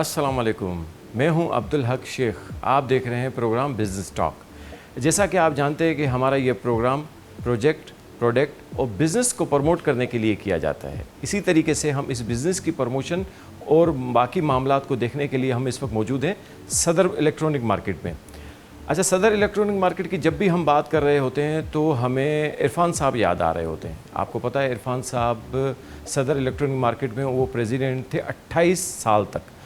अस्सलाम वालेकुम, मैं हूं अब्दुल हक शेख। आप देख रहे हैं प्रोग्राम बिज़नेस टॉक। जैसा कि आप जानते हैं कि हमारा ये प्रोग्राम प्रोजेक्ट, प्रोडक्ट और बिज़नेस को प्रमोट करने के लिए किया जाता है। इसी तरीके से हम इस बिज़नेस की प्रमोशन और बाकी मामलात को देखने के लिए हम इस वक्त मौजूद हैं सदर इलेक्ट्रॉनिक मार्केट में। अच्छा, सदर इलेक्ट्रॉनिक मार्केट की जब भी हम बात कर रहे होते हैं तो हमें इरफान साहब याद आ रहे होते हैं। आपको पता है इरफान साहब सदर इलेक्ट्रॉनिक मार्केट में वो प्रेसिडेंट थे 28 साल तक।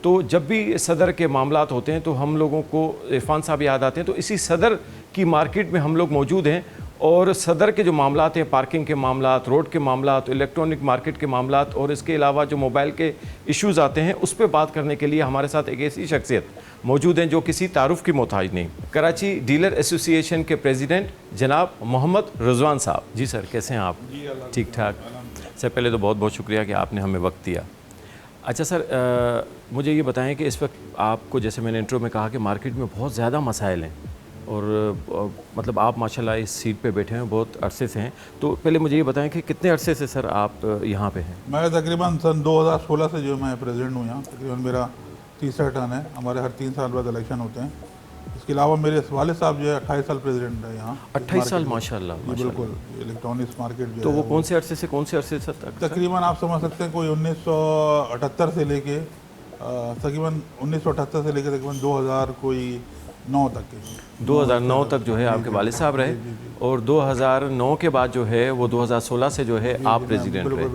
तो जब भी सदर के मामलात होते हैं तो हम लोगों को इरफान साहब याद आते हैं। तो इसी सदर की मार्केट में हम लोग मौजूद हैं और सदर के जो मामलात हैं, पार्किंग के मामलात, रोड के मामलात, इलेक्ट्रॉनिक मार्केट के मामलात और इसके अलावा जो मोबाइल के इश्यूज़ आते हैं उस पर बात करने के लिए हमारे साथ एक ऐसी शख्सियत मौजूद हैं जो किसी तारुफ की मोहताज नहीं। कराची डीलर एसोसिएशन के प्रेसिडेंट जनाब मोहम्मद रिजवान साहब। जी सर, कैसे हैं आप? ठीक ठाक। सर पहले तो बहुत बहुत शुक्रिया कि आपने हमें वक्त दिया। अच्छा सर, मुझे ये बताएं कि इस वक्त आपको, जैसे मैंने इंट्रो में कहा, कि मार्केट में बहुत ज़्यादा मसाइल हैं और मतलब आप माशाल्लाह इस सीट पे बैठे हैं, बहुत अरसे से हैं। तो पहले मुझे ये बताएं कि कितने अरसे से सर आप यहाँ पे हैं? मैं तकरीबन सन 2016 से जो मैं प्रेसिडेंट हूँ यहाँ। तकरीबन मेरा तीसरा टर्न है। हमारे हर 3 साल बाद इलेक्शन होते हैं। इसके अलावा मेरे वाले साहब जो है 28 साल प्रेसिडेंट है यहाँ। 28 साल, माशाल्लाह। बिल्कुल, इलेक्ट्रॉनिक्स मार्केट जो तो है वो कौन से अरसे से कौन से अरसे तक? तकरीबन आप समझ सकते हैं कोई 1978 से लेके तकरीबन 1978 से लेके तकरीबन 2009 तक के 2009 तक जो है आपके वालिद साहब रहे और 2009 के बाद जो है वो 2016 से जो है आप प्रेसिडेंट रहे।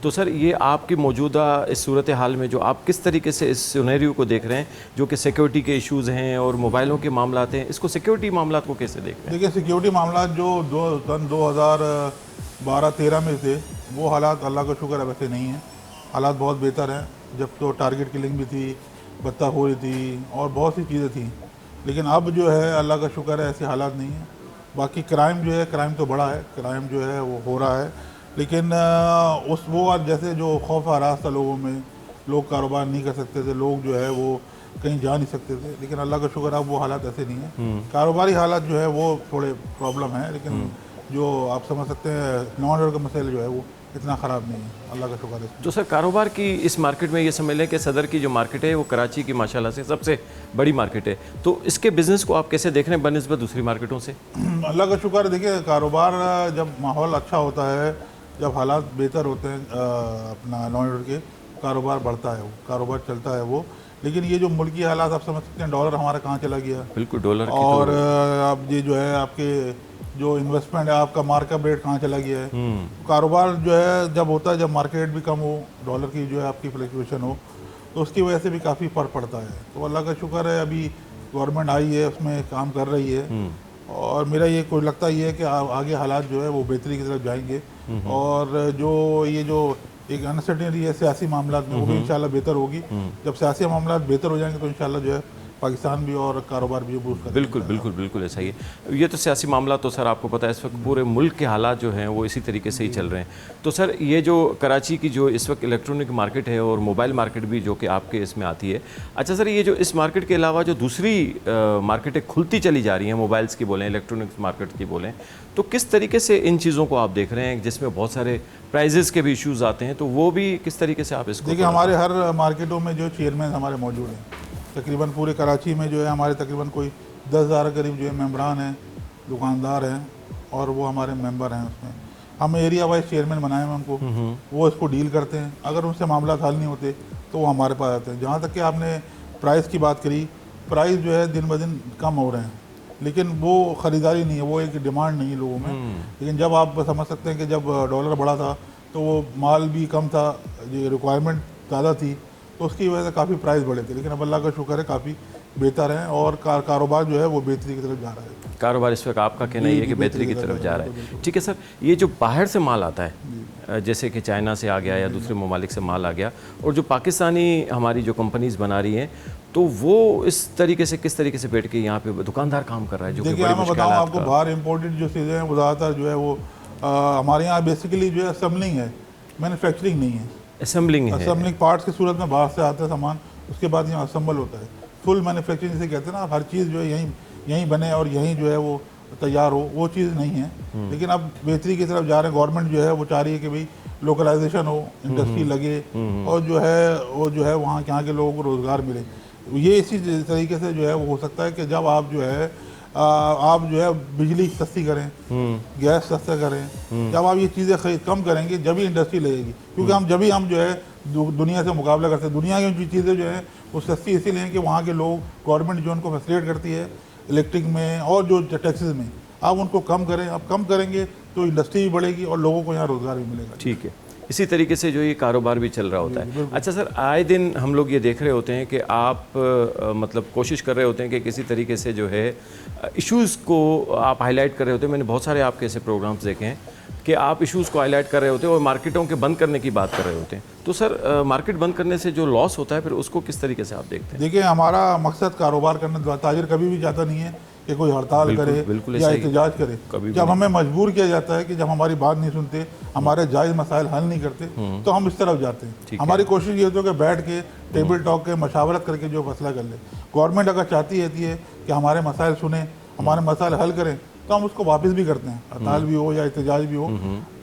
तो सर ये आपकी मौजूदा इस सूरत हाल में जो आप किस तरीके से इस सिनेरियो को देख रहे हैं, जो कि सिक्योरिटी के इश्यूज़ हैं और मोबाइलों के मामलात हैं, इसको सिक्योरिटी मामलात को कैसे देख रहे हैं? देखिए, सिक्योरिटी मामला जो सन 2012-13 में थे वो हालात अल्लाह का शुक्र है वैसे नहीं है। हालात बहुत बेहतर हैं। जब तो टारगेट किलिंग भी थी, बत्ताखोरी थी और बहुत सी चीज़ें थी, लेकिन अब जो है अल्लाह का शुक्र है ऐसे हालात नहीं है। बाकी क्राइम जो है, क्राइम तो बड़ा है, क्राइम जो है वो हो रहा है, लेकिन जैसे जो खौफ आराज था लोगों में, लोग कारोबार नहीं कर सकते थे, लोग जो है वो कहीं जा नहीं सकते थे, लेकिन अल्लाह का शुक्र अब वो हालात ऐसे नहीं है। कारोबारी हालात जो है वो थोड़े प्रॉब्लम है, लेकिन जो आप समझ सकते हैं नॉन ऑर्डर का मसला जो है वो इतना ख़राब नहीं है, अल्लाह का शुक्र है। तो सर कारोबार की इस मार्केट में ये समझ लें कि सदर की जो मार्केट है वो कराची की माशाल्लाह से सबसे बड़ी मार्केट है। तो इसके बिज़नेस को आप कैसे देख रहे हैं बनिस्बत दूसरी मार्केटों से? अल्लाह का शुक्र है। देखिए, कारोबार जब माहौल अच्छा होता है, जब हालात बेहतर होते हैं अपना नॉन ऑर्डर के, कारोबार बढ़ता है, वो कारोबार चलता है वो। लेकिन ये जो मुल्की हालात आप समझ सकते हैं, डॉलर हमारा कहाँ चला गया, बिल्कुल डॉलर और अब ये जो है आपके जो इन्वेस्टमेंट है आपका मार्कअप रेट कहाँ चला गया है। कारोबार जो है जब होता है, जब मार्केट भी कम हो, डॉलर की जो है आपकी फ्लक्चुएशन हो, तो उसकी वजह से भी काफ़ी फ़र्क पड़ता है। तो अल्लाह का शुक्र है अभी गवर्नमेंट आई है, उसमें काम कर रही है, और मेरा ये कोई लगता ही है कि आगे हालात जो है वो बेहतरी की तरफ जाएंगे। और जो एक अनसर्टेनिटी है सियासी मामला में, वो भी इंशाल्लाह बेहतर होगी। जब सियासी मामला बेहतर हो जाएंगे तो इंशाल्लाह जो है पाकिस्तान भी और कारोबार भी बूस्ट करेगा। बिल्कुल बिल्कुल बिल्कुल ऐसा ही है। ये तो सियासी मामला तो सर आपको पता है इस वक्त पूरे मुल्क के हालात जो हैं वो इसी तरीके से ही चल रहे हैं। तो सर ये जो कराची की जो इस वक्त इलेक्ट्रॉनिक मार्केट है और मोबाइल मार्केट भी जो कि आपके इसमें आती है, अच्छा सर ये जो इस मार्केट के अलावा जो दूसरी मार्केटें खुलती चली जा रही हैं, मोबाइल्स की बोलें, इलेक्ट्रॉनिक्स मार्केट की बोलें, तो किस तरीके से इन चीज़ों को आप देख रहे हैं, जिसमें बहुत सारे प्राइजेस के भी इश्यूज़ आते हैं, तो वो भी किस तरीके से आप इसको? देखिए, हमारे हर मार्केटों में जो चेयरमैन हमारे मौजूद हैं, तकरीबन पूरे कराची में जो है हमारे तकरीबन कोई 10,000 करीब जो है मेम्बरान हैं, दुकानदार हैं, और वो हमारे मेंबर हैं। उसमें हम एरिया वाइज चेयरमैन बनाए हैं उनको, वो इसको डील करते हैं। अगर उनसे मामला हल नहीं होते तो वो हमारे पास आते हैं। जहाँ तक कि आपने प्राइस की बात करी, प्राइस जो है दिन ब दिन कम हो रहे हैं, लेकिन वो ख़रीदारी नहीं है, वो एक डिमांड नहीं है लोगों में। लेकिन जब आप समझ सकते हैं कि जब डॉलर बढ़ा था तो वो माल भी कम था, ये रिक्वायरमेंट ज़्यादा थी, तो उसकी वजह से काफ़ी प्राइस बढ़े थे। लेकिन अब अल्लाह का शुक्र है काफ़ी बेहतर है और कारोबार जो है वो बेहतरी की तरफ जा रहा है। कारोबार इस वक्त आपका कहना ये है कि बेहतरी की तरफ जा रहा है। ठीक है सर, ये जो बाहर से माल आता है, जैसे कि चाइना से आ गया या दूसरे ममालिक से माल आ गया, और जो पाकिस्तानी हमारी जो कंपनीज़ बना रही हैं, तो वो इस तरीके से किस तरीके से बैठ के यहाँ पे दुकानदार काम कर रहा है? जो देखिए, मैं बताऊँ आपको, बाहर इम्पोर्टेड जो चीज़ें हैं वो ज़्यादातर जो है वो हमारे यहाँ बेसिकली जो है असेंबलिंग है, मैन्युफैक्चरिंग नहीं है। असेंबलिंग पार्ट्स की सूरत में बाहर से आता है सामान, उसके बाद यहाँ असेंबल होता है। फुल मैन्युफैक्चरिंग जिसे कहते हैं ना, हर चीज़ जो है यहीं बने और यहीं जो है वो तैयार हो, वो चीज़ नहीं है। लेकिन अब बेहतरी की तरफ जा रहे हैं। गवर्नमेंट जो है वो चाह रही है कि भाई लोकलाइजेशन हो, इंडस्ट्री लगे और जो है वो जो है वहाँ के यहाँ के लोगों को रोज़गार मिले। ये इसी तरीके से जो है वो हो सकता है कि जब आप जो है आप जो है बिजली सस्ती करें, गैस सस्ता करें, जब आप ये चीज़ें खरीद कम करेंगे जब ही इंडस्ट्री लगेगी। क्योंकि हम जो है दुनिया से मुकाबला करते हैं। दुनिया की चीज़ें जो है वो सस्ती इसीलिए हैं कि वहाँ के लोग, गवर्नमेंट जो उनको फैसिलिटेट करती है इलेक्ट्रिक में और जो टैक्सेस में, आप उनको कम करें। आप कम करेंगे तो इंडस्ट्री भी बढ़ेगी और लोगों को यहाँ रोज़गार भी मिलेगा। ठीक है, इसी तरीके से जो ये कारोबार भी चल रहा होता है। अच्छा सर, आए दिन हम लोग ये देख रहे होते हैं कि आप मतलब कोशिश कर रहे होते हैं कि किसी तरीके से जो है इश्यूज़ को आप हाईलाइट कर रहे होते हैं। मैंने बहुत सारे आपके ऐसे प्रोग्राम्स देखे हैं कि आप इश्यूज़ को हाईलाइट कर रहे होते हैं और मार्केटों के बंद करने की बात कर रहे होते हैं। तो सर मार्केट बंद करने से जो लॉस होता है फिर उसको किस तरीके से आप देखते हैं? देखिए, हमारा मकसद कारोबार करना, ताजिर कभी भी चाहता नहीं है कि कोई हड़ताल करे या एहतजाज करे। जब हमें मजबूर किया जाता है कि जब हमारी बात नहीं सुनते, हमारे जायज़ मसाइल हल नहीं करते, तो हम इस तरफ जाते हैं। हमारी कोशिश ये होती है कि बैठ के टेबल टॉक के मशावरत करके जो फैसला कर ले। गवर्नमेंट अगर चाहती रहती है कि हमारे मसाइल सुने, हमारे मसाइल हल करें, तो हम उसको वापस भी करते हैं, हड़ताल भी हो या एहतजाज भी हो।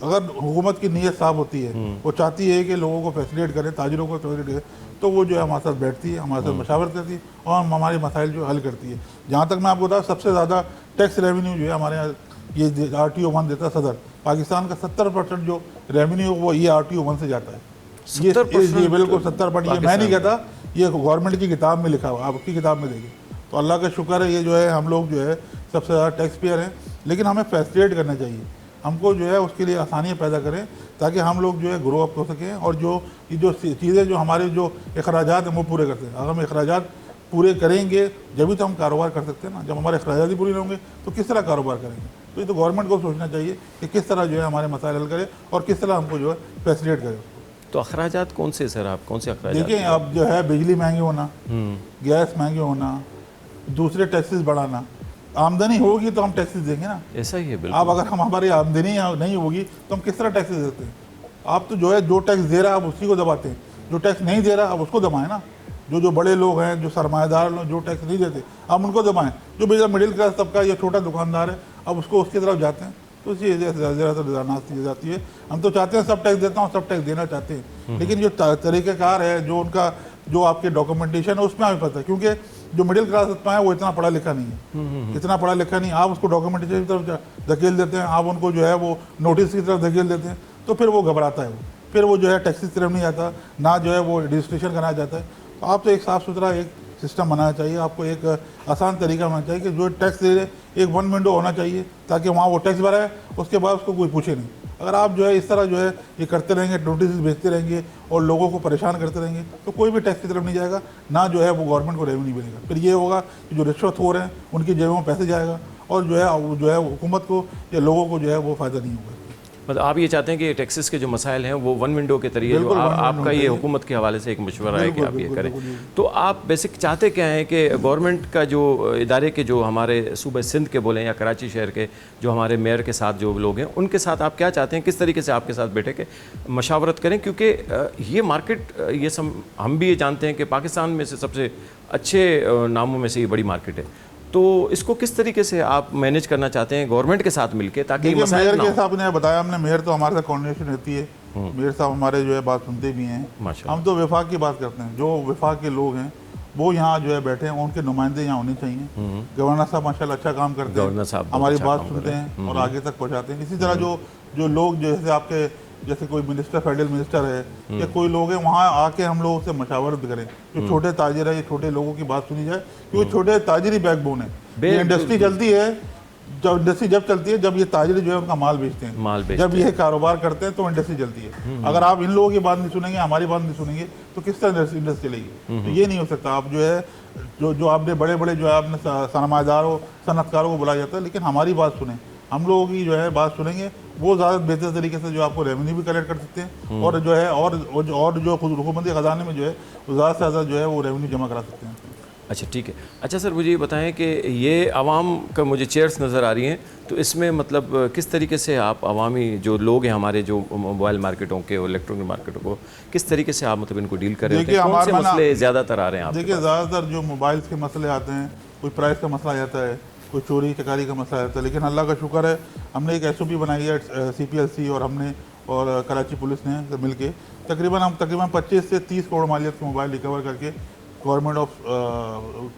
अगर हुकूमत की नीयत साफ होती है, वो चाहती है कि लोगों को फैसिलिटेट करें, ताजिरों को फैसिलिटेट करें, तो वो जो है हमारे साथ बैठती है, हमारे साथ मशावरत करती है और हमारे मसाइल जो हल करती है। जहाँ तक मैं आपको बताऊँ, सबसे ज़्यादा टैक्स रेवेन्यू जो है हमारे यहाँ ये RTO 1 देता है सदर। पाकिस्तान का 70% जो रेवेन्यू वो ये RTO 1 से जाता है। ये बिल्कुल 70%। ये मैं नहीं कहता, ये गवर्नमेंट की किताब में लिखा हुआ, आप उसकी किताब में देखिए। तो अल्लाह का शुक्र है, ये जो है हम लोग जो है सबसे ज़्यादा टैक्स पेयर हैं। लेकिन हमें फैसिलिटेट करना चाहिए, हमको जो है उसके लिए आसानियाँ पैदा करें ताकि हम लोग जो है ग्रो अप हो सकें और जो चीज़ें जो हमारे जो अखराजात हैं वो पूरे करते हैं। अगर हम अखराजात पूरे करेंगे जब भी तो हम कारोबार कर सकते हैं ना। जब हमारे अखराजात ही पूरे नहीं होंगे तो किस तरह कारोबार करेंगे? तो ये तो गवर्नमेंट को सोचना चाहिए कि किस तरह जो है हमारे मसाइल हल करे और किस तरह हमको जो है फैसिलिटेट करे। तो अखराजात कौन से सर, आप कौन से अखराजात? देखिए, अब जो है बिजली महंगी होना, गैस महंगे होना, दूसरे टैक्सेस बढ़ाना। आमदनी होगी तो हम टैक्सेस देंगे ना। ऐसा ही है बिल्कुल। आप अगर हमारी आमदनी नहीं होगी तो हम किस तरह टैक्सेस देते हैं? आप तो जो है जो टैक्स दे रहा है आप उसी को दबाते हैं, जो टैक्स नहीं दे रहा आप उसको दबाएं ना। जो बड़े लोग हैं, जो सरमाएदार लोग जो टैक्स नहीं देते, आप उनको दबाएं। जो बेचारा मिडिल क्लास तबका या छोटा दुकानदार है, अब उसको उसकी तरफ जाते हैं, तो इसी वजह से ज़्यादा नास्ती जाती है। हम तो चाहते हैं सब टैक्स देता हूँ, सब टैक्स देना चाहते हैं, लेकिन जो तरीक़ाकार है, जो उनका जो आपके डॉक्यूमेंटेशन है उसमें हमें पता है। क्योंकि जो मिडिल क्लास तबका है वो इतना पढ़ा लिखा नहीं है, इतना पढ़ा लिखा नहीं। आप उसको डॉक्यूमेंटेशन की तरफ धकेल देते हैं, आप उनको जो है वो नोटिस की तरफ धकेल देते हैं, तो फिर वो घबराता है। फिर वो जो है टैक्सेस की तरफ नहीं आता, ना जो है वो रजिस्ट्रेशन कराया जाता है। तो आप तो एक साफ़ सुथरा एक सिस्टम बनाना चाहिए, आपको एक आसान तरीका बनाना चाहिए कि जो टैक्स दे रहे एक 1 विंडो होना चाहिए ताकि वहाँ वो टैक्स भरा है, उसके बाद उसको कोई पूछे नहीं। अगर आप जो है इस तरह जो है ये करते रहेंगे, नोटिस भेजते रहेंगे और लोगों को परेशान करते रहेंगे, तो कोई भी टैक्स की तरफ नहीं जाएगा, ना जो है वो गवर्नमेंट को रेवेन्यू मिलेगा। फिर ये होगा कि जो रिश्वत हो रहे हैं उनकी जेबों में पैसे जाएगा और जो है हुकूमत को या लोगों को जो है वो फ़ायदा नहीं होगा। मतलब आप ये चाहते हैं कि टैक्सेस के जो मसाइल हैं वो 1 विंडो के तरीके, जो आपका ये हुकूमत के हवाले से एक मशवरा है कि आप ये करें। तो आप बेसिक चाहते क्या हैं कि गवर्नमेंट का जो इदारे के जो हमारे सूबे सिंध के बोलें या कराची शहर के जो हमारे मेयर के साथ जो लोग हैं, उनके साथ आप क्या चाहते हैं, किस तरीके से आपके साथ बैठे के मशावरत करें? क्योंकि ये मार्केट, ये हम भी ये जानते हैं कि पाकिस्तान में से सबसे अच्छे नामों में से ये बड़ी मार्केट है। तो इसको किस तरीके से आप मैनेज करना चाहते हैं गवर्नमेंट के साथ मिलके, ताकि मेयर के साहब ने बताया, हमने मेयर तो हमारे साथ कोऑर्डिनेशन रहती है, मेयर साहब हमारे जो है बात सुनते भी हैं। हम तो विफाक की बात करते हैं, जो विफाक के लोग हैं वो यहाँ जो है बैठे हैं, उनके नुमाइंदे यहाँ होने चाहिए। गवर्नर साहब माशाल्लाह अच्छा काम करते हैं, हमारी बात सुनते हैं और आगे तक पहुँचाते हैं। इसी तरह जो लोग जैसे आपके जैसे कोई मिनिस्टर, फेडरल मिनिस्टर है या कोई लोग हैं, वहाँ आके हम लोग उससे मशावरत करें। जो छोटे ताजिर है, ये छोटे लोगों की बात सुनी जाए, क्योंकि छोटे ताजिर ही बैकबोन है। ये इंडस्ट्री चलती है, जब इंडस्ट्री जब चलती है जब ये ताजिर जो है उनका माल बेचते हैं, जब ये कारोबार करते हैं तो इंडस्ट्री चलती है। अगर आप इन लोगों की बात नहीं सुनेंगे, हमारी बात नहीं सुनेंगे, तो किस तरह इंडस्ट्री चलेगी? तो ये नहीं हो सकता। आप जो है जो आपने बड़े बड़े जो है आपने सरमाएदारों, सनतकारों को बुलाया जाता है, लेकिन हमारी बात सुने, हम लोगों की जो है बात सुनेंगे, वो ज़्यादा बेहतर तरीके से जो आपको रेवेन्यू भी कलेक्ट कर सकते हैं और जो है और जो खुद हुकूमती ख़जाने में जो है वो ज़्यादा से ज़्यादा जो है वो रेवेन्यू जमा करा सकते हैं। अच्छा ठीक है। अच्छा सर, मुझे ये बताएं कि ये आवाम का मुझे चेयर्स नज़र आ रही हैं, तो इसमें मतलब किस तरीके से आप अवामी जो लोग हैं हमारे, जो मोबाइल मार्केटों के और इलेक्ट्रॉनिक मार्केटों को किस तरीके से आप मतलब इनको डील कर रहे हैं? कौन से मसले ज़्यादातर आ रहे हैं? देखिए, ज़्यादातर जो मोबाइल्स के मसले आते हैं, कोई प्राइस का मसला आ जाता है, कोई चोरी चकारी का मसला आता है, लेकिन अल्लाह का शुक्र है हमने एक SOP बनाई है CPLC, और हमने और कराची पुलिस ने सब मिलके तकरीबन 25 से 30 करोड़ मालियत के मोबाइल रिकवर करके गवर्नमेंट ऑफ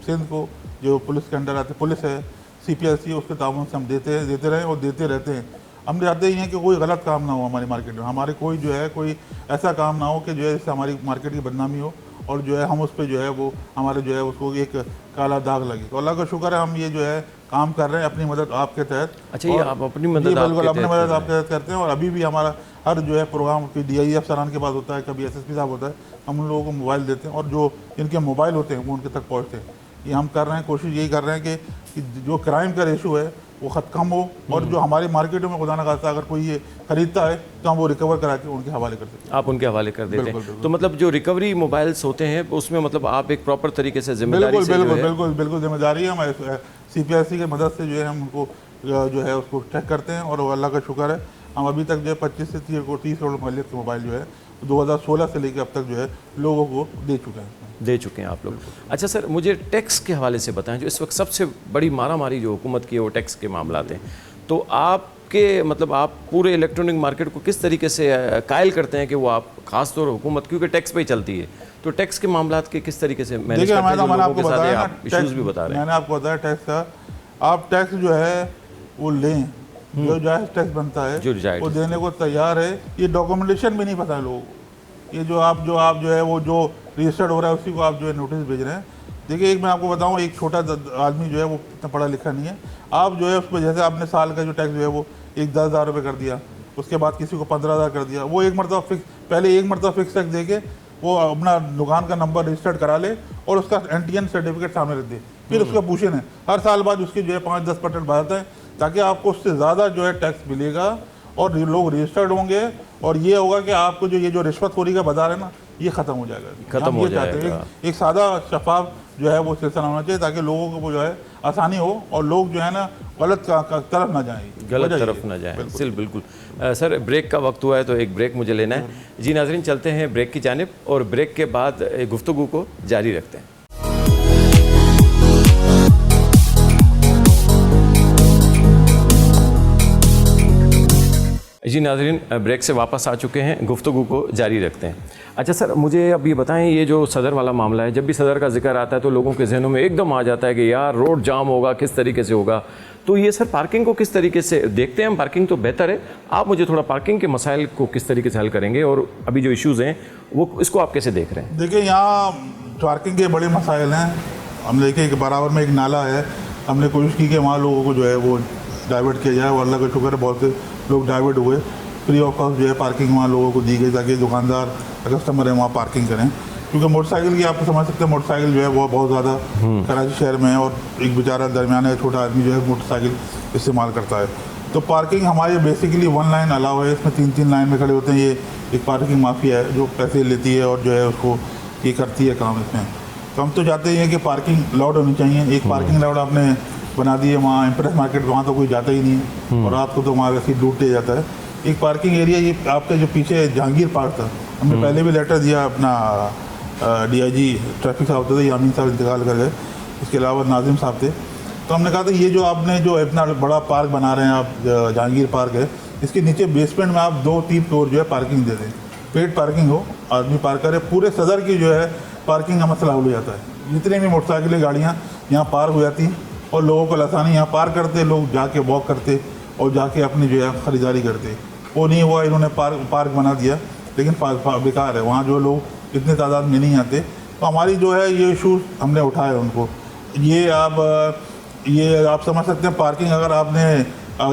सिंध को, जो पुलिस के अंडर आते पुलिस है, CPRC, उसके ताउन से हम देते रहे और देते रहते हैं। हम चाहते ही हैं कि कोई गलत काम ना हो हमारी मार्केट में, हमारे कोई जो है कोई ऐसा काम ना हो कि जो है इससे हमारी मार्केट की बदनामी हो और जो है हम उस पर जो है वो हमारे जो है उसको एक काला दाग लगे। तो अल्लाह का शुक्र है हम ये जो है काम कर रहे हैं अपनी मदद आपके तहत। अच्छा, ये आप अपनी मदद बिल्कुल अपनी मदद आपके तहत करते हैं। और अभी भी हमारा हर जो है प्रोग्राम DI अफसरान के पास होता है, कभी SSP साहब होता है, हम उन लोगों को मोबाइल देते हैं और जो इनके मोबाइल होते हैं वो उनके तक पहुँचते हैं। ये हम कर रहे हैं, कोशिश यही कर रहे हैं कि जो क्राइम का रेशो है वो कम हो और जो हमारी मार्केटों में खुदा न खास्ता अगर कोई ये खरीदता है तो हम वो रिकवर करा के उनके हवाले करते हैं। आप उनके हवाले कर देते हैं। तो मतलब जो रिकवरी मोबाइल्स होते हैं उसमें मतलब आप एक प्रॉपर तरीके से जिम्मेदारी से बिल्कुल जिम्मेदारी है हमारे CPRC की मदद से जो है हम उनको जो है उसको चेक करते हैं। और अल्लाह का शुक्र है हम अभी तक जो है 25 से 30 करोड़ मालियत के मोबाइल जो है 2016 से लेकर अब तक जो है लोगों को दे चुके हैं आप लोग। अच्छा सर, मुझे टैक्स के हवाले से बताएं, जो इस वक्त सबसे बड़ी मारामारी जो हुकूमत की है वो टैक्स के मामलात हैं। तो आपके मतलब आप पूरे इलेक्ट्रॉनिक मार्केट को किस तरीके से कायल करते हैं कि वो आप खास तौर हुकूमत क्योंकि टैक्स पे ही चलती है, तो टैक्स के मामलात के किस तरीके से मैनेज करते हैं? मैंने आपको बताया आप इश्यूज भी बता रहे हैं। मैंने आपको बताया टैक्स का, आप टैक्स जो है वो लें, जो जायज़ टैक्स बनता है वो देने को तैयार है। ये डॉक्यूमेंटेशन भी नहीं पता है लोगों को। ये जो आप जो है वो जो रजिस्टर्ड हो रहा है उसी को आप जो है नोटिस भेज रहे हैं। देखिए एक मैं आपको बताऊं, एक छोटा आदमी जो है वो इतना पढ़ा लिखा नहीं है, आप जो है उस पर जैसे आपने साल का जो टैक्स जो है वो 10,000 रुपये कर दिया, उसके बाद किसी को 15,000 कर दिया, वो एक मरतबा फिक्स टैक्स दे के वो अपना दुकान का नंबर रजिस्टर्ड करा ले और उसका NTN सर्टिफिकेट सामने रख दे, फिर उसका पूछे नहीं, हर साल बाद उसकी जो है 5-10% बढ़ाते हैं ताकि आपको उससे ज़्यादा जो है टैक्स मिलेगा और लोग रजिस्टर्ड होंगे और ये होगा कि आपको जो ये जो रिश्वतखोरी का बाजार है ना ये ख़त्म हो जाएगा। खत्म हो जाएगा। एक सादा शफाफ जो है वो सिलसिला होना चाहिए ताकि लोगों को वो जो है आसानी हो और लोग जो है ना गलत तरफ ना जाएं, गलत तरफ ना जाएं। बिल्कुल। सर ब्रेक का वक्त हुआ है तो एक ब्रेक मुझे लेना है। जी नाज़रीन, चलते हैं ब्रेक की जानिब और ब्रेक के बाद गुफ्तगू को जारी रखते हैं। जी नाज़रीन, ब्रेक से वापस आ चुके हैं, गुफ्तगू को जारी रखते हैं। अच्छा सर, मुझे अब ये बताएं, ये जो सदर वाला मामला है, जब भी सदर का जिक्र आता है तो लोगों के जहनों में एकदम आ जाता है कि यार रोड जाम होगा, किस तरीके से होगा। तो ये सर पार्किंग को किस तरीके से देखते हैं हम? पार्किंग तो बेहतर है, आप मुझे थोड़ा पार्किंग के मसाइल को किस तरीके से हल करेंगे और अभी जो इश्यूज़ हैं वो इसको आप कैसे देख रहे हैं? देखिए यहाँ पार्किंग के बड़े मसाइल हैं। हम देखिए कि बराबर में एक नाला है, हमने कोशिश की कि वहाँ लोगों को जो है वो डाइवर्ट किया जाए और अल्लाह का शुक्र है बहुत से लोग डाइवर्ट हुए। फ्री ऑफ कॉस्ट जो है पार्किंग वहाँ लोगों को दी गई ताकि दुकानदार कस्टमर है वहाँ पार्किंग करें, क्योंकि मोटरसाइकिल की आप समझ सकते हैं मोटरसाइकिल जो है वो बहुत ज़्यादा कराची शहर में है और एक बेचारा दरमियाना छोटा आदमी जो है मोटरसाइकिल इस्तेमाल करता है। तो पार्किंग हमारे बेसिकली 1 लाइन अलाउ है, इसमें 3-3 लाइन में खड़े होते हैं। ये एक पार्किंग माफिया है जो पैसे लेती है और जो है उसको ये करती है काम इसमें। तो हम तो चाहते हैं कि पार्किंग लाउड होनी चाहिए। एक पार्किंग लाउड आपने बना दी है वहाँ इम्प्रेस मार्केट, वहाँ तो कोई जाता ही नहीं है और रात को तो वहाँ वैसे ही लूट जाता है। एक पार्किंग एरिया ये आपके जो पीछे जहांगीर पार्क था, हमने पहले भी लेटर दिया, अपना DIG ट्रैफिक साहब थे, यामीन साहब इंतकाल कर गए, इसके अलावा नाजिम साहब थे। तो हमने कहा था ये जो आपने जो इतना बड़ा पार्क बना रहे हैं आप, जहांगीर पार्क है, इसके नीचे बेसमेंट में आप 2-3 फ्लोर जो है पार्किंग दे दें, पेड पार्किंग हो, आदमी पार्क करे, पूरे सदर की जो है पार्किंग का मसला हल हो जाता है। जितने भी मोटरसाइकिलें गाड़ियाँ यहाँ पार्क हो जाती और लोगों को आसानी, यहाँ पार्क करते, लोग जाके वॉक करते और जाके अपनी जो है ख़रीदारी करते। वो नहीं हुआ, इन्होंने पार्क बना दिया, लेकिन बेकार है, वहाँ जो लोग इतने तादाद में नहीं आते। तो हमारी जो है ये इशूज़ हमने उठाए उनको। ये आप समझ सकते हैं, पार्किंग अगर आपने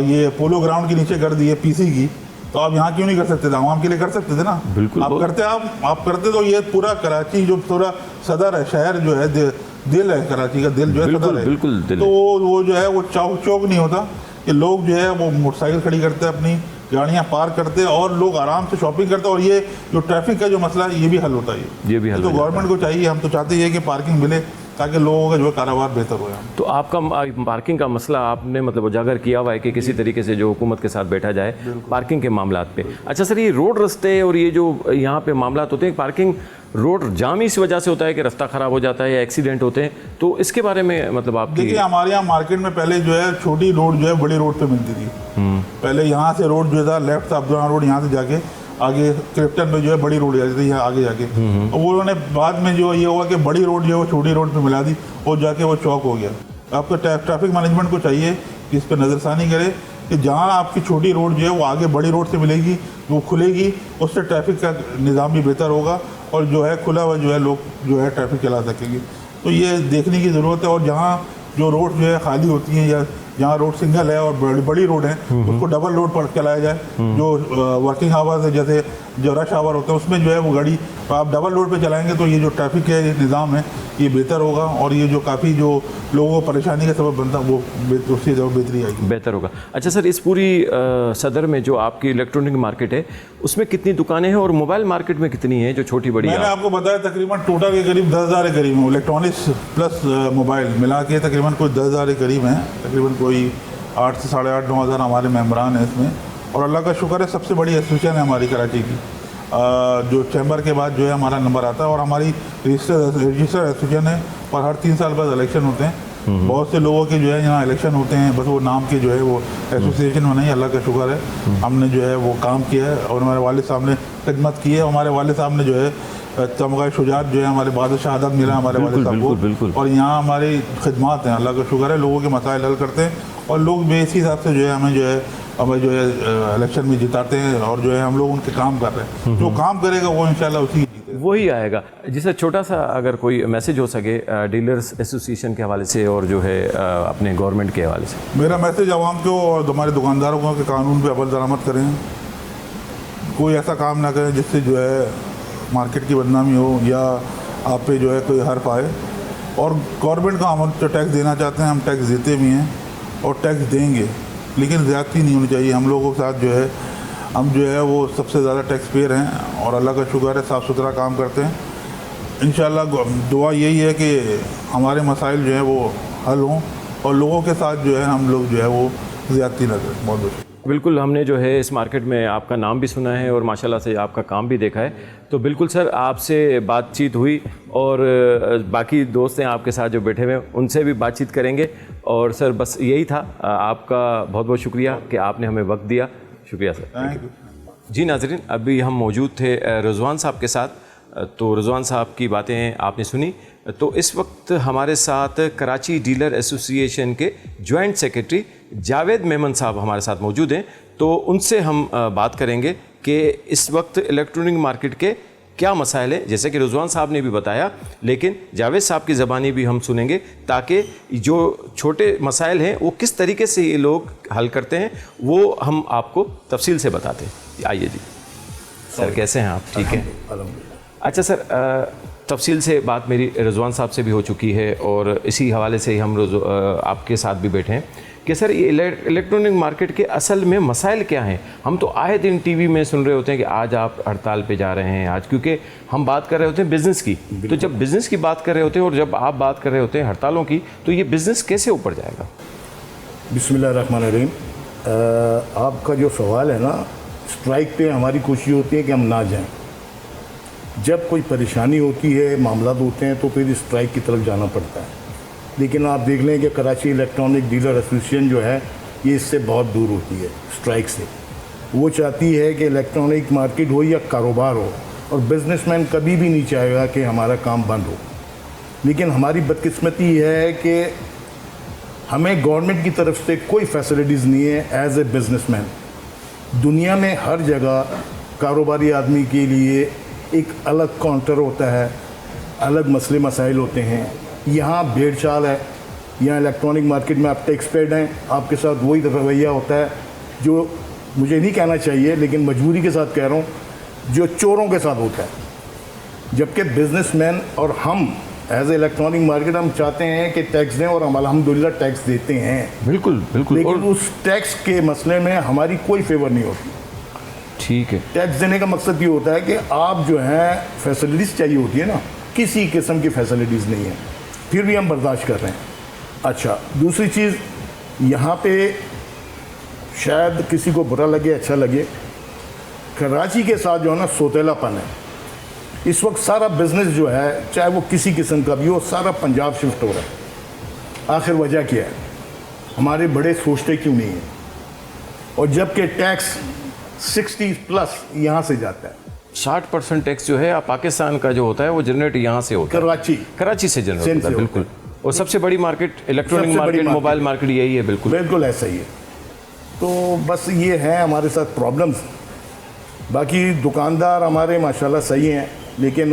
ये पोलो ग्राउंड के नीचे कर दी है PC की, तो आप यहाँ क्यों नहीं कर सकते थे? आवाम के लिए कर सकते थे ना। बिल्कुल आप करते तो ये पूरा कराची जो पूरा सदर है, शहर जो है दिल है, कराची का दिल जो है सदर है, बिल्कुल दिल। तो वो जो है वो चौक नहीं होता कि लोग जो है वो मोटरसाइकिल खड़ी करते हैं, अपनी गाड़ियाँ पार्क करते हैं और लोग आराम से शॉपिंग करते हैं और ये जो ट्रैफिक का जो मसला है ये भी हल होता है। ये भी हल तो गवर्नमेंट को चाहिए, हम तो चाहते हैं कि पार्किंग मिले ताकि लोगों का जो है कारोबार बेहतर हो। तो आपका पार्किंग का मसला आपने मतलब उजागर किया हुआ है कि किसी तरीके से जो हुकूमत के साथ बैठा जाए पार्किंग के मामलात पे। अच्छा सर, ये रोड रास्ते और ये जो यहाँ पे मामलात होते हैं, पार्किंग रोड जाम इस वजह से होता है कि रास्ता ख़राब हो जाता है या एक्सीडेंट होते हैं, तो इसके बारे में मतलब आपकी? देखिए, हमारे यहाँ मार्केट में पहले जो है छोटी रोड जो है बड़ी रोड पे मिलती थी। पहले यहाँ से रोड जो था लेफ्ट था अब्दुल रोड, यहाँ से जाके आगे क्रिप्टन में जो है बड़ी रोड जाती थी यहाँ आगे जाके। और वो उन्होंने बाद में जो ये हुआ कि बड़ी रोड जो है वो छोटी रोड पे मिला दी और जाके वो चौक हो गया। आपको ट्रैफिक मैनेजमेंट को चाहिए कि इस पर नज़रसानी करे कि जहाँ आपकी छोटी रोड जो है वो आगे बड़ी रोड से मिलेगी, वो खुलेगी, उससे ट्रैफिक का निज़ाम भी बेहतर होगा और जो है खुला हुआ जो है लोग जो है ट्रैफिक चला सकेंगे। तो ये देखने की ज़रूरत है। और जहाँ जो रोड जो है खाली होती हैं या जहाँ रोड सिंगल है और बड़ी रोड है उसको डबल रोड पर चलाया जाए। जो वर्किंग आवर्स है, जैसे जो रश आवर होते हैं, उसमें जो है वो गाड़ी आप डबल रोड पे चलाएंगे तो ये जो ट्रैफिक है निज़ाम है ये बेहतर होगा और ये जो काफ़ी जो लोगों को परेशानी का सबब बनता है वो उससे जो बेहतरी आएगी, बेहतर होगा। अच्छा सर, इस पूरी सदर में जो आपकी इलेक्ट्रॉनिक मार्केट है उसमें कितनी दुकानें हैं और मोबाइल मार्केट में कितनी है जो छोटी बड़ी? मैंने आपको बताया तकरीबन टोटल के करीब 10,000 के करीब इलेक्ट्रॉनिक्स प्लस मोबाइल मिला के तकरीबन कोई 10,000 के करीब हैं। तकरीबन कोई 8 से 8,500 9 हज़ार हमारे मेम्बरान हैं इसमें। और अल्लाह का शुक्र है सबसे बड़ी एसोसिएशन है हमारी कराची की। जो चैम्बर के बाद जो है हमारा नंबर आता है और हमारी रजिस्टर एसोसिएशन है और हर 3 साल बाद इलेक्शन होते हैं। बहुत से लोगों के जो है यहाँ इलेक्शन होते हैं, बस वो नाम के जो है वो एसोसिएशन बनाई। अल्लाह का शुक्र है हमने जो है वो काम किया है और हमारे वालिद साहब ने खिदमत की है। हमारे वालिद साहब ने जो है तमगा शुजात जो है हमारे बाद शहादत मिला हमारे वालिद साहब को और यहाँ हमारी खिदमत हैं। अल्लाह का शुक्र है, लोगों के मसाइल हल करते हैं और लोग भी इसी हिसाब से जो है हमें जो है इलेक्शन में जिताते हैं और जो है हम लोग उनके काम कर रहे हैं। जो काम करेगा वो इंशाल्लाह उसी जीतेगा, वही आएगा। जिससे छोटा सा अगर कोई मैसेज हो सके डीलर्स एसोसिएशन के हवाले से और जो है अपने गवर्नमेंट के हवाले से। मेरा मैसेज आवाम को और हमारे दुकानदारों को कि कानून पे अमल दरामद करें, कोई ऐसा काम ना करें जिससे जो है मार्केट की बदनामी हो या आप पे जो है कोई हर्फ आए। और गवर्नमेंट का हम जो टैक्स देना चाहते हैं हम टैक्स देते भी हैं और टैक्स देंगे, लेकिन ज़्यादती नहीं होनी चाहिए। हम लोगों के साथ जो है हम जो है वो सबसे ज़्यादा टैक्स पेयर हैं और अल्लाह का शुक्र है साफ़ सुथरा काम करते हैं। इंशाल्लाह दुआ यही है कि हमारे मसाइल जो है वो हल हों और लोगों के साथ जो है हम लोग जो है वो ज़्यादती ना करें। बहुत बहुत बिल्कुल, हमने जो है इस मार्केट में आपका नाम भी सुना है और माशाल्लाह से आपका काम भी देखा है। तो बिल्कुल सर, आपसे बातचीत हुई और बाकी दोस्त हैं आपके साथ जो बैठे हुए हैं उनसे भी बातचीत करेंगे। और सर बस यही था, आपका बहुत बहुत शुक्रिया कि आपने हमें वक्त दिया। शुक्रिया सर। Thank you. जी नाज़रीन, अभी हम मौजूद थे रिजवान साहब के साथ। तो रिजवान साहब की बातें आपने सुनी। तो इस वक्त हमारे साथ कराची डीलर एसोसिएशन के जॉइंट सेक्रेटरी जावेद मेमन साहब हमारे साथ मौजूद हैं। तो उनसे हम बात करेंगे कि इस वक्त इलेक्ट्रॉनिक मार्केट के क्या मसाइल हैं, जैसे कि रिजवान साहब ने भी बताया, लेकिन जावेद साहब की ज़बानी भी हम सुनेंगे ताकि जो छोटे मसाइल हैं वो किस तरीके से ये लोग हल करते हैं वो हम आपको तफसील से बताते हैं। आइए जी सर, कैसे हैं आप? ठीक है, अच्छा सर, तफसील से बात मेरी रिजवान साहब से भी हो चुकी है और इसी हवाले से ही हम आपके साथ भी बैठे हैं कि सर ये इलेक्ट्रॉनिक मार्केट के असल में मसाइल क्या हैं। हम तो आए दिन टीवी में सुन रहे होते हैं कि आज आप हड़ताल पे जा रहे हैं, आज क्योंकि हम बात कर रहे होते हैं बिज़नेस की। तो जब बिज़नेस की बात कर रहे होते हैं और जब आप बात कर रहे होते हैं हड़तालों की, तो ये बिज़नेस कैसे ऊपर जाएगा? बिस्मिल्लाहिर्रहमानिर्रहीम। आपका जो सवाल है ना, स्ट्राइक पे हमारी कोशिश होती है कि हम ना जाएं। जब कोई परेशानी होती है, मामला होते हैं, तो फिर स्ट्राइक की तरफ जाना पड़ता है। लेकिन आप देख लें कि कराची इलेक्ट्रॉनिक डीलर एसोसिएशन जो है ये इससे बहुत दूर होती है स्ट्राइक से। वो चाहती है कि इलेक्ट्रॉनिक मार्केट हो या कारोबार हो, और बिजनेसमैन कभी भी नहीं चाहेगा कि हमारा काम बंद हो। लेकिन हमारी बदकिस्मती है कि हमें गवर्नमेंट की तरफ से कोई फैसिलिटीज़ नहीं है एज ए बिजनेसमैन। दुनिया में हर जगह कारोबारी आदमी के लिए एक अलग काउंटर होता है, अलग मसले मसाइल होते हैं। यहाँ भेड़ चाल है, यहाँ इलेक्ट्रॉनिक मार्केट में आप टैक्स पेड हैं, आपके साथ वही रवैया होता है जो मुझे नहीं कहना चाहिए लेकिन मजबूरी के साथ कह रहा हूँ, जो चोरों के साथ होता है। जबकि बिजनेसमैन और हम एज ए इलेक्ट्रॉनिक मार्केट हम चाहते हैं कि टैक्स दें और हम अल्हम्दुलिल्लाह टैक्स देते हैं। बिल्कुल बिल्कुल। लेकिन उस टैक्स के मसले में हमारी कोई फेवर नहीं होती। ठीक है, टैक्स देने का मकसद ये होता है कि आप जो है फैसिलिटीज़ चाहिए होती है ना, किसी किस्म की फैसिलिटीज़ नहीं है। फिर भी हम बर्दाश्त कर रहे हैं। अच्छा, दूसरी चीज़ यहाँ पे शायद किसी को बुरा लगे अच्छा लगे, कराची के साथ जो है ना सोतेलापन है। इस वक्त सारा बिजनेस जो है चाहे वो किसी किस्म का भी हो, सारा पंजाब शिफ्ट हो रहा है। आखिर वजह क्या है? हमारे बड़े सोचते क्यों नहीं है? और जबकि टैक्स 60+ यहाँ से जाता है। 60% टैक्स जो है आप पाकिस्तान का जो होता है वो जनरेट यहाँ से होता है, कराची से जनरेट सिंध होता है, से बिल्कुल। और सबसे बड़ी मार्केट, इलेक्ट्रॉनिक सबसे बड़ी मार्केट, मार्केट। मोबाइल मार्केट यही है, बिल्कुल बिल्कुल ऐसा ही है। तो बस ये है हमारे साथ प्रॉब्लम्स। बाकी दुकानदार हमारे माशाल्लाह सही हैं, लेकिन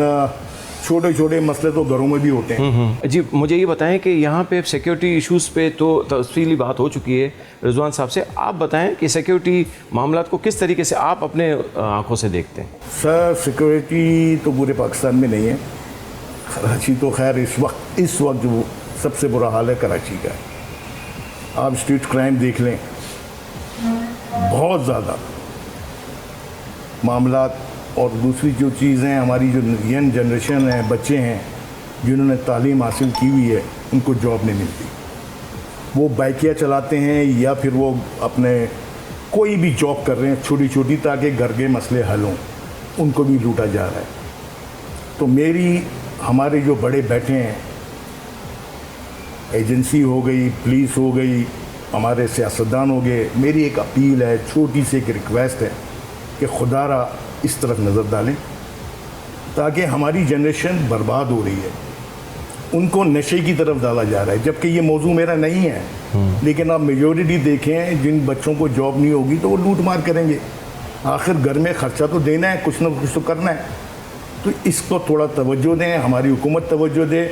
छोटे छोटे मसले तो घरों में भी होते हैं। जी, मुझे ये बताएं कि यहाँ पे सिक्योरिटी इश्यूज़ पे तो तफसीली बात हो चुकी है रिजवान साहब से। आप बताएं कि सिक्योरिटी मामलात को किस तरीके से आप अपने आंखों से देखते हैं? सर, सिक्योरिटी तो पूरे पाकिस्तान में नहीं है। कराची तो खैर इस वक्त जो सबसे बुरा हाल है कराची का है। आप स्ट्रीट क्राइम देख लें, बहुत ज़्यादा मामलात। और दूसरी जो चीज़ हैं, हमारी जो यंग जनरेशन है, बच्चे हैं जिन्होंने तालीम हासिल की हुई है, उनको जॉब नहीं मिलती। वो बाइकियाँ चलाते हैं या फिर वो अपने कोई भी जॉब कर रहे हैं छोटी छोटी, ताकि घर के मसले हल हों, उनको भी लूटा जा रहा है। तो हमारे जो बड़े बैठे हैं, एजेंसी हो गई, पुलिस हो गई, हमारे सियासतदान हो गए, मेरी एक अपील है, छोटी सी एक रिक्वेस्ट है कि खुदारा इस तरफ नज़र डालें, ताकि हमारी जनरेशन बर्बाद हो रही है। उनको नशे की तरफ डाला जा रहा है, जबकि ये मौजू मेरा नहीं है। लेकिन आप मेजॉरिटी देखें, जिन बच्चों को जॉब नहीं होगी तो वो लूट मार करेंगे। आखिर घर में ख़र्चा तो देना है, कुछ ना कुछ तो करना है। तो इसको थोड़ा तवज्जो दें, हमारी हुकूमत तवज्जो दे।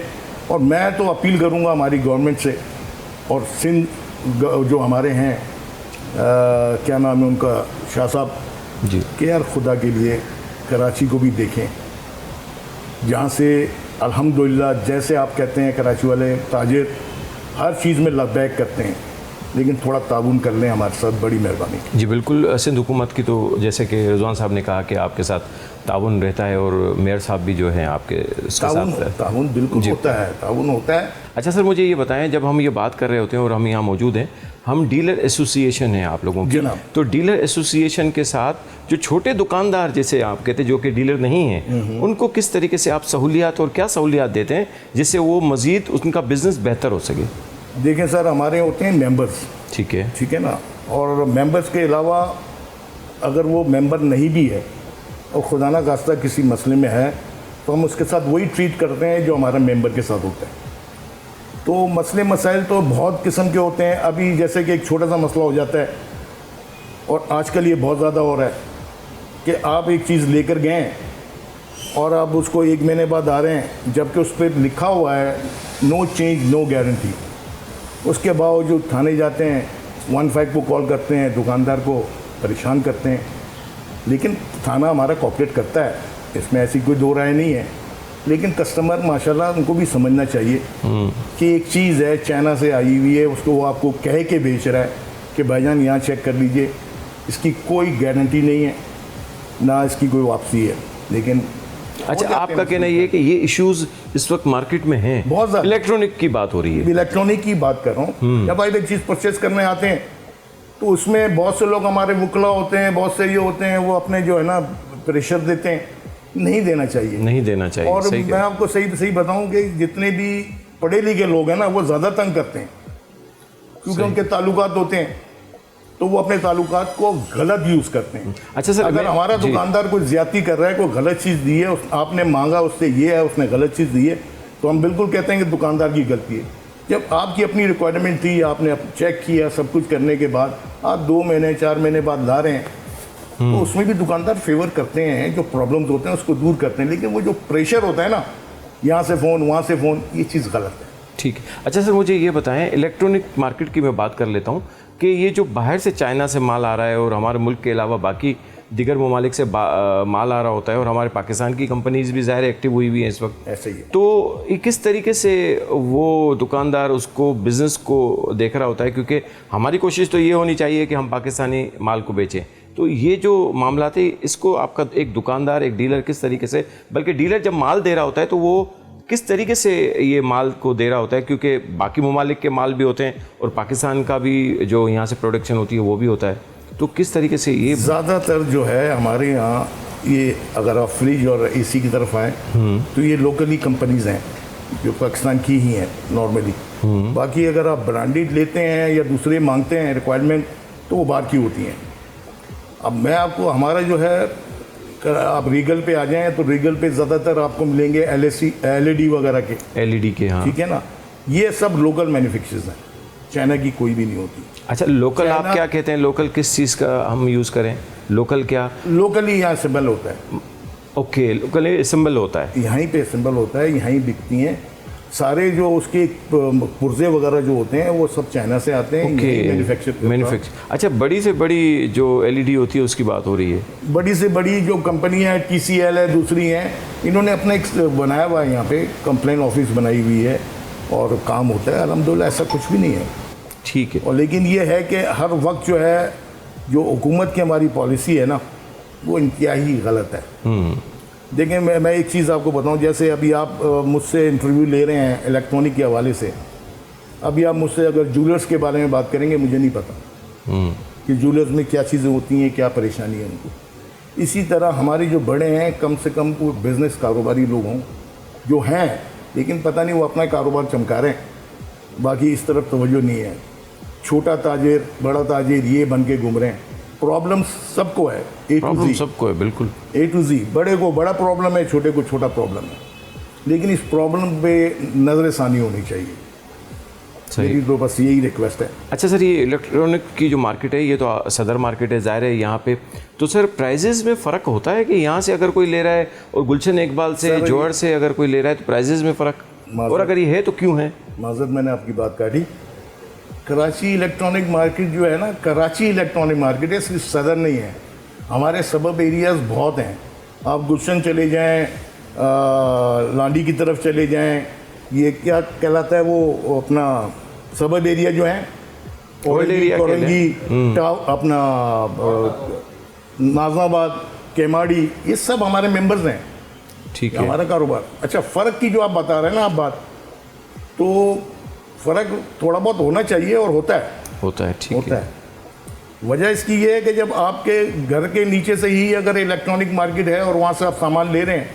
और मैं तो अपील करूँगा हमारी गवर्नमेंट से, और सिंध जो हमारे हैं, क्या नाम है उनका, शाह साहब जी, कि यार खुदा के लिए कराची को भी देखें, जहाँ से अल्हम्दुलिल्लाह, जैसे आप कहते हैं कराची वाले ताजिर हर चीज़ में लबैक करते हैं, लेकिन थोड़ा ताउन कर लें हमारे साथ, बड़ी मेहरबानी। जी बिल्कुल। सिंध हुकूमत की तो जैसे कि रिजवान साहब ने कहा कि आपके साथ ताउन रहता है, और मेयर साहब भी जो हैं आपके साथ ताउन बिल्कुल होता है, ताउन होता है। अच्छा सर, मुझे ये बताएं, जब हम ये बात कर रहे होते हैं और हम यहाँ मौजूद हैं, हम डीलर एसोसिएशन है आप लोगों की, जनाब। तो डीलर एसोसिएशन के साथ जो छोटे दुकानदार जैसे आप कहते हैं जो कि डीलर नहीं हैं, उनको किस तरीके से आप सहूलियात और क्या सहूलियात देते हैं जिससे वो मज़ीद उनका बिज़नेस बेहतर हो सके? देखें सर, हमारे होते हैं मेंबर्स, ठीक है ना। और मेंबर्स के अलावा अगर वो मेंबर नहीं भी है और खुदा ना खास्ता किसी मसले में है, तो हम उसके साथ वही ट्रीट करते हैं जो हमारा मेंबर के साथ होता है। तो मसले मसाइल तो बहुत किस्म के होते हैं। अभी जैसे कि एक छोटा सा मसला हो जाता है, और आजकल ये बहुत ज़्यादा हो रहा है कि आप एक चीज़ लेकर गए और आप उसको 1 महीने बाद आ रहे हैं, जबकि उस पर लिखा हुआ है नो चेंज नो गारंटी। उसके बावजूद थाने जाते हैं, 15 को कॉल करते हैं, दुकानदार को परेशान करते हैं। लेकिन थाना हमारा कोऑपरेट करता है, इसमें ऐसी कोई दो राय नहीं है। लेकिन कस्टमर माशाल्लाह उनको भी समझना चाहिए कि एक चीज़ है चाइना से आई हुई है, उसको वो आपको कह के बेच रहा है कि भाईजान यहाँ चेक कर लीजिए, इसकी कोई गारंटी नहीं है, ना इसकी कोई वापसी है। लेकिन अच्छा, आपका कहना ये है कि ये इश्यूज इस वक्त मार्केट में हैं, बहुत ज़्यादा। इलेक्ट्रॉनिक की बात हो रही है, इलेक्ट्रॉनिक की बात कर रहा हूँ। जब आप एक चीज़ परचेज करने आते हैं तो उसमें बहुत से लोग हमारे वकला होते हैं, बहुत से ये होते हैं, वो अपने जो है ना प्रेशर देते हैं। नहीं देना चाहिए, नहीं देना चाहिए। और सही मैं आपको सही बताऊं कि जितने भी पढ़े लिखे लोग हैं ना, वो ज़्यादा तंग करते हैं, क्योंकि उनके ताल्लुकात होते हैं, तो वो अपने ताल्लुकात को गलत यूज़ करते हैं। अच्छा सर, अगर हमारा दुकानदार कोई ज्यादती कर रहा है, कोई गलत चीज़ दी है, आपने मांगा उससे ये है, उसने गलत चीज़ दी है, तो हम बिल्कुल कहते हैं कि दुकानदार की गलती है। जब आपकी अपनी रिक्वायरमेंट थी, आपने चेक किया, सब कुछ करने के बाद आप 2 महीने 4 महीने बाद ला रहे हैं, तो उसमें भी दुकानदार फेवर करते हैं, जो प्रॉब्लम्स होते हैं उसको दूर करते हैं। लेकिन वो जो प्रेशर होता है ना, यहाँ से फ़ोन वहाँ से फ़ोन, ये चीज़ गलत है। ठीक है। अच्छा सर, मुझे ये बताएं, इलेक्ट्रॉनिक मार्केट की मैं बात कर लेता हूँ कि ये जो बाहर से चाइना से माल आ रहा है और हमारे मुल्क के अलावा बाकी दीगर ममालिक से माल आ रहा होता है, और हमारे पाकिस्तान की कंपनीज भी ज़ाहिर एक्टिव हुई हुई हैं इस वक्त, ऐसे ही है। तो ये किस तरीके से वो दुकानदार उसको बिज़नेस को देख रहा होता है? क्योंकि हमारी कोशिश तो ये होनी चाहिए कि हम पाकिस्तानी माल को बेचें। तो ये जो मामला थे, इसको आपका एक दुकानदार, एक डीलर किस तरीके से, बल्कि डीलर जब माल दे रहा होता है तो वो किस तरीके से ये माल को दे रहा होता है, क्योंकि बाकी ममालिक के माल भी होते हैं और पाकिस्तान का भी जो यहाँ से प्रोडक्शन होती है वो भी होता है, तो किस तरीके से ये ज़्यादातर जो है हमारे यहाँ ये, अगर आप फ्रिज और एसी की तरफ आए तो ये लोकली कंपनीज हैं जो पाकिस्तान की ही हैं नॉर्मली। बाकी अगर आप ब्रांडेड लेते हैं या दूसरे मांगते हैं रिक्वायरमेंट तो वो बाहर की होती हैं। अब मैं आपको हमारा जो है, आप रीगल पे आ जाएं तो रीगल पे ज़्यादातर आपको मिलेंगे LED वगैरह के, LED के। हाँ, ठीक है ना, ये सब लोकल मैन्युफैक्चरर्स हैं, चाइना की कोई भी नहीं होती। अच्छा, लोकल आप क्या कहते हैं? लोकल किस चीज़ का हम यूज़ करें? लोकल क्या? लोकली यहाँ असेंबल होता है। ओके, लोकल असेंबल होता है, यहीं पे असेंबल होता है, यहीं बिकती हैं सारे जो उसके पुर्जे वगैरह जो होते हैं वो सब चाइना से आते हैं। मैन्युफैक्चर। अच्छा, बड़ी से बड़ी जो LED होती है उसकी बात हो रही है। बड़ी से बड़ी जो कंपनियां हैं, TCL है, दूसरी हैं, इन्होंने अपना एक बनाया हुआ है यहाँ पे, कंप्लेन ऑफिस बनाई हुई है और काम होता है अल्हम्दुलिल्लाह, ऐसा कुछ भी नहीं है। ठीक है। और लेकिन ये है कि हर वक्त जो है जो हुकूमत की हमारी पॉलिसी है ना, वो इंतहाई गलत है। देखें, मैं एक चीज़ आपको बताऊं, जैसे अभी आप मुझसे इंटरव्यू ले रहे हैं इलेक्ट्रॉनिक के हवाले से, अभी आप मुझसे अगर जूलर्स के बारे में बात करेंगे, मुझे नहीं पता कि जूलर्स में क्या चीज़ें होती हैं, क्या परेशानी है उनको। इसी तरह हमारे जो बड़े हैं, कम से कम वो बिज़नेस कारोबारी लोग हों जो हैं, लेकिन पता नहीं वो अपना कारोबार चमका रहे हैं, बाकी इस तरफ तवज्जो नहीं है। छोटा ताजिर, बड़ा ताजिर, ये बन के घूम रहे हैं। प्रॉब्लम सबको है, प्रॉब्लम सबको है, बिल्कुल A to Z। बड़े को बड़ा प्रॉब्लम है, छोटे को छोटा प्रॉब्लम है, लेकिन इस प्रॉब्लम पे नज़रसानी होनी चाहिए। मेरी तो बस यही रिक्वेस्ट है। अच्छा सर, ये इलेक्ट्रॉनिक की जो मार्केट है, ये तो सदर मार्केट है, ज़ाहिर है यहाँ पे तो सर प्राइजेज़ में फ़र्क होता है कि यहाँ से अगर कोई ले रहा है और गुलशन इकबाल से, जौहर से अगर कोई ले रहा है तो प्राइजेज़ में फ़र्क, और अगर ये है तो क्यों है? माज़रत, मैंने आपकी बात काटी। कराची इलेक्ट्रॉनिक मार्केट जो है ना, कराची इलेक्ट्रॉनिक मार्केट है, सिर्फ सदर नहीं है, हमारे सबब एरियाज़ बहुत हैं। आप गुलशन चले जाएं, लांडी की तरफ चले जाएं, ये क्या कहलाता है वो अपना सबब एरिया जो है, कोरंगी, अपना नाजनाबाद, केमाड़ी, ये सब हमारे मेंबर्स हैं। ठीक है, हमारा कारोबार। अच्छा, फ़र्क की जो आप बता रहे हैं ना आप बात, तो फ़र्क थोड़ा बहुत होना चाहिए और होता है, ठीक होता है। वजह इसकी ये है कि जब आपके घर के नीचे से ही अगर इलेक्ट्रॉनिक मार्केट है और वहाँ से आप सामान ले रहे हैं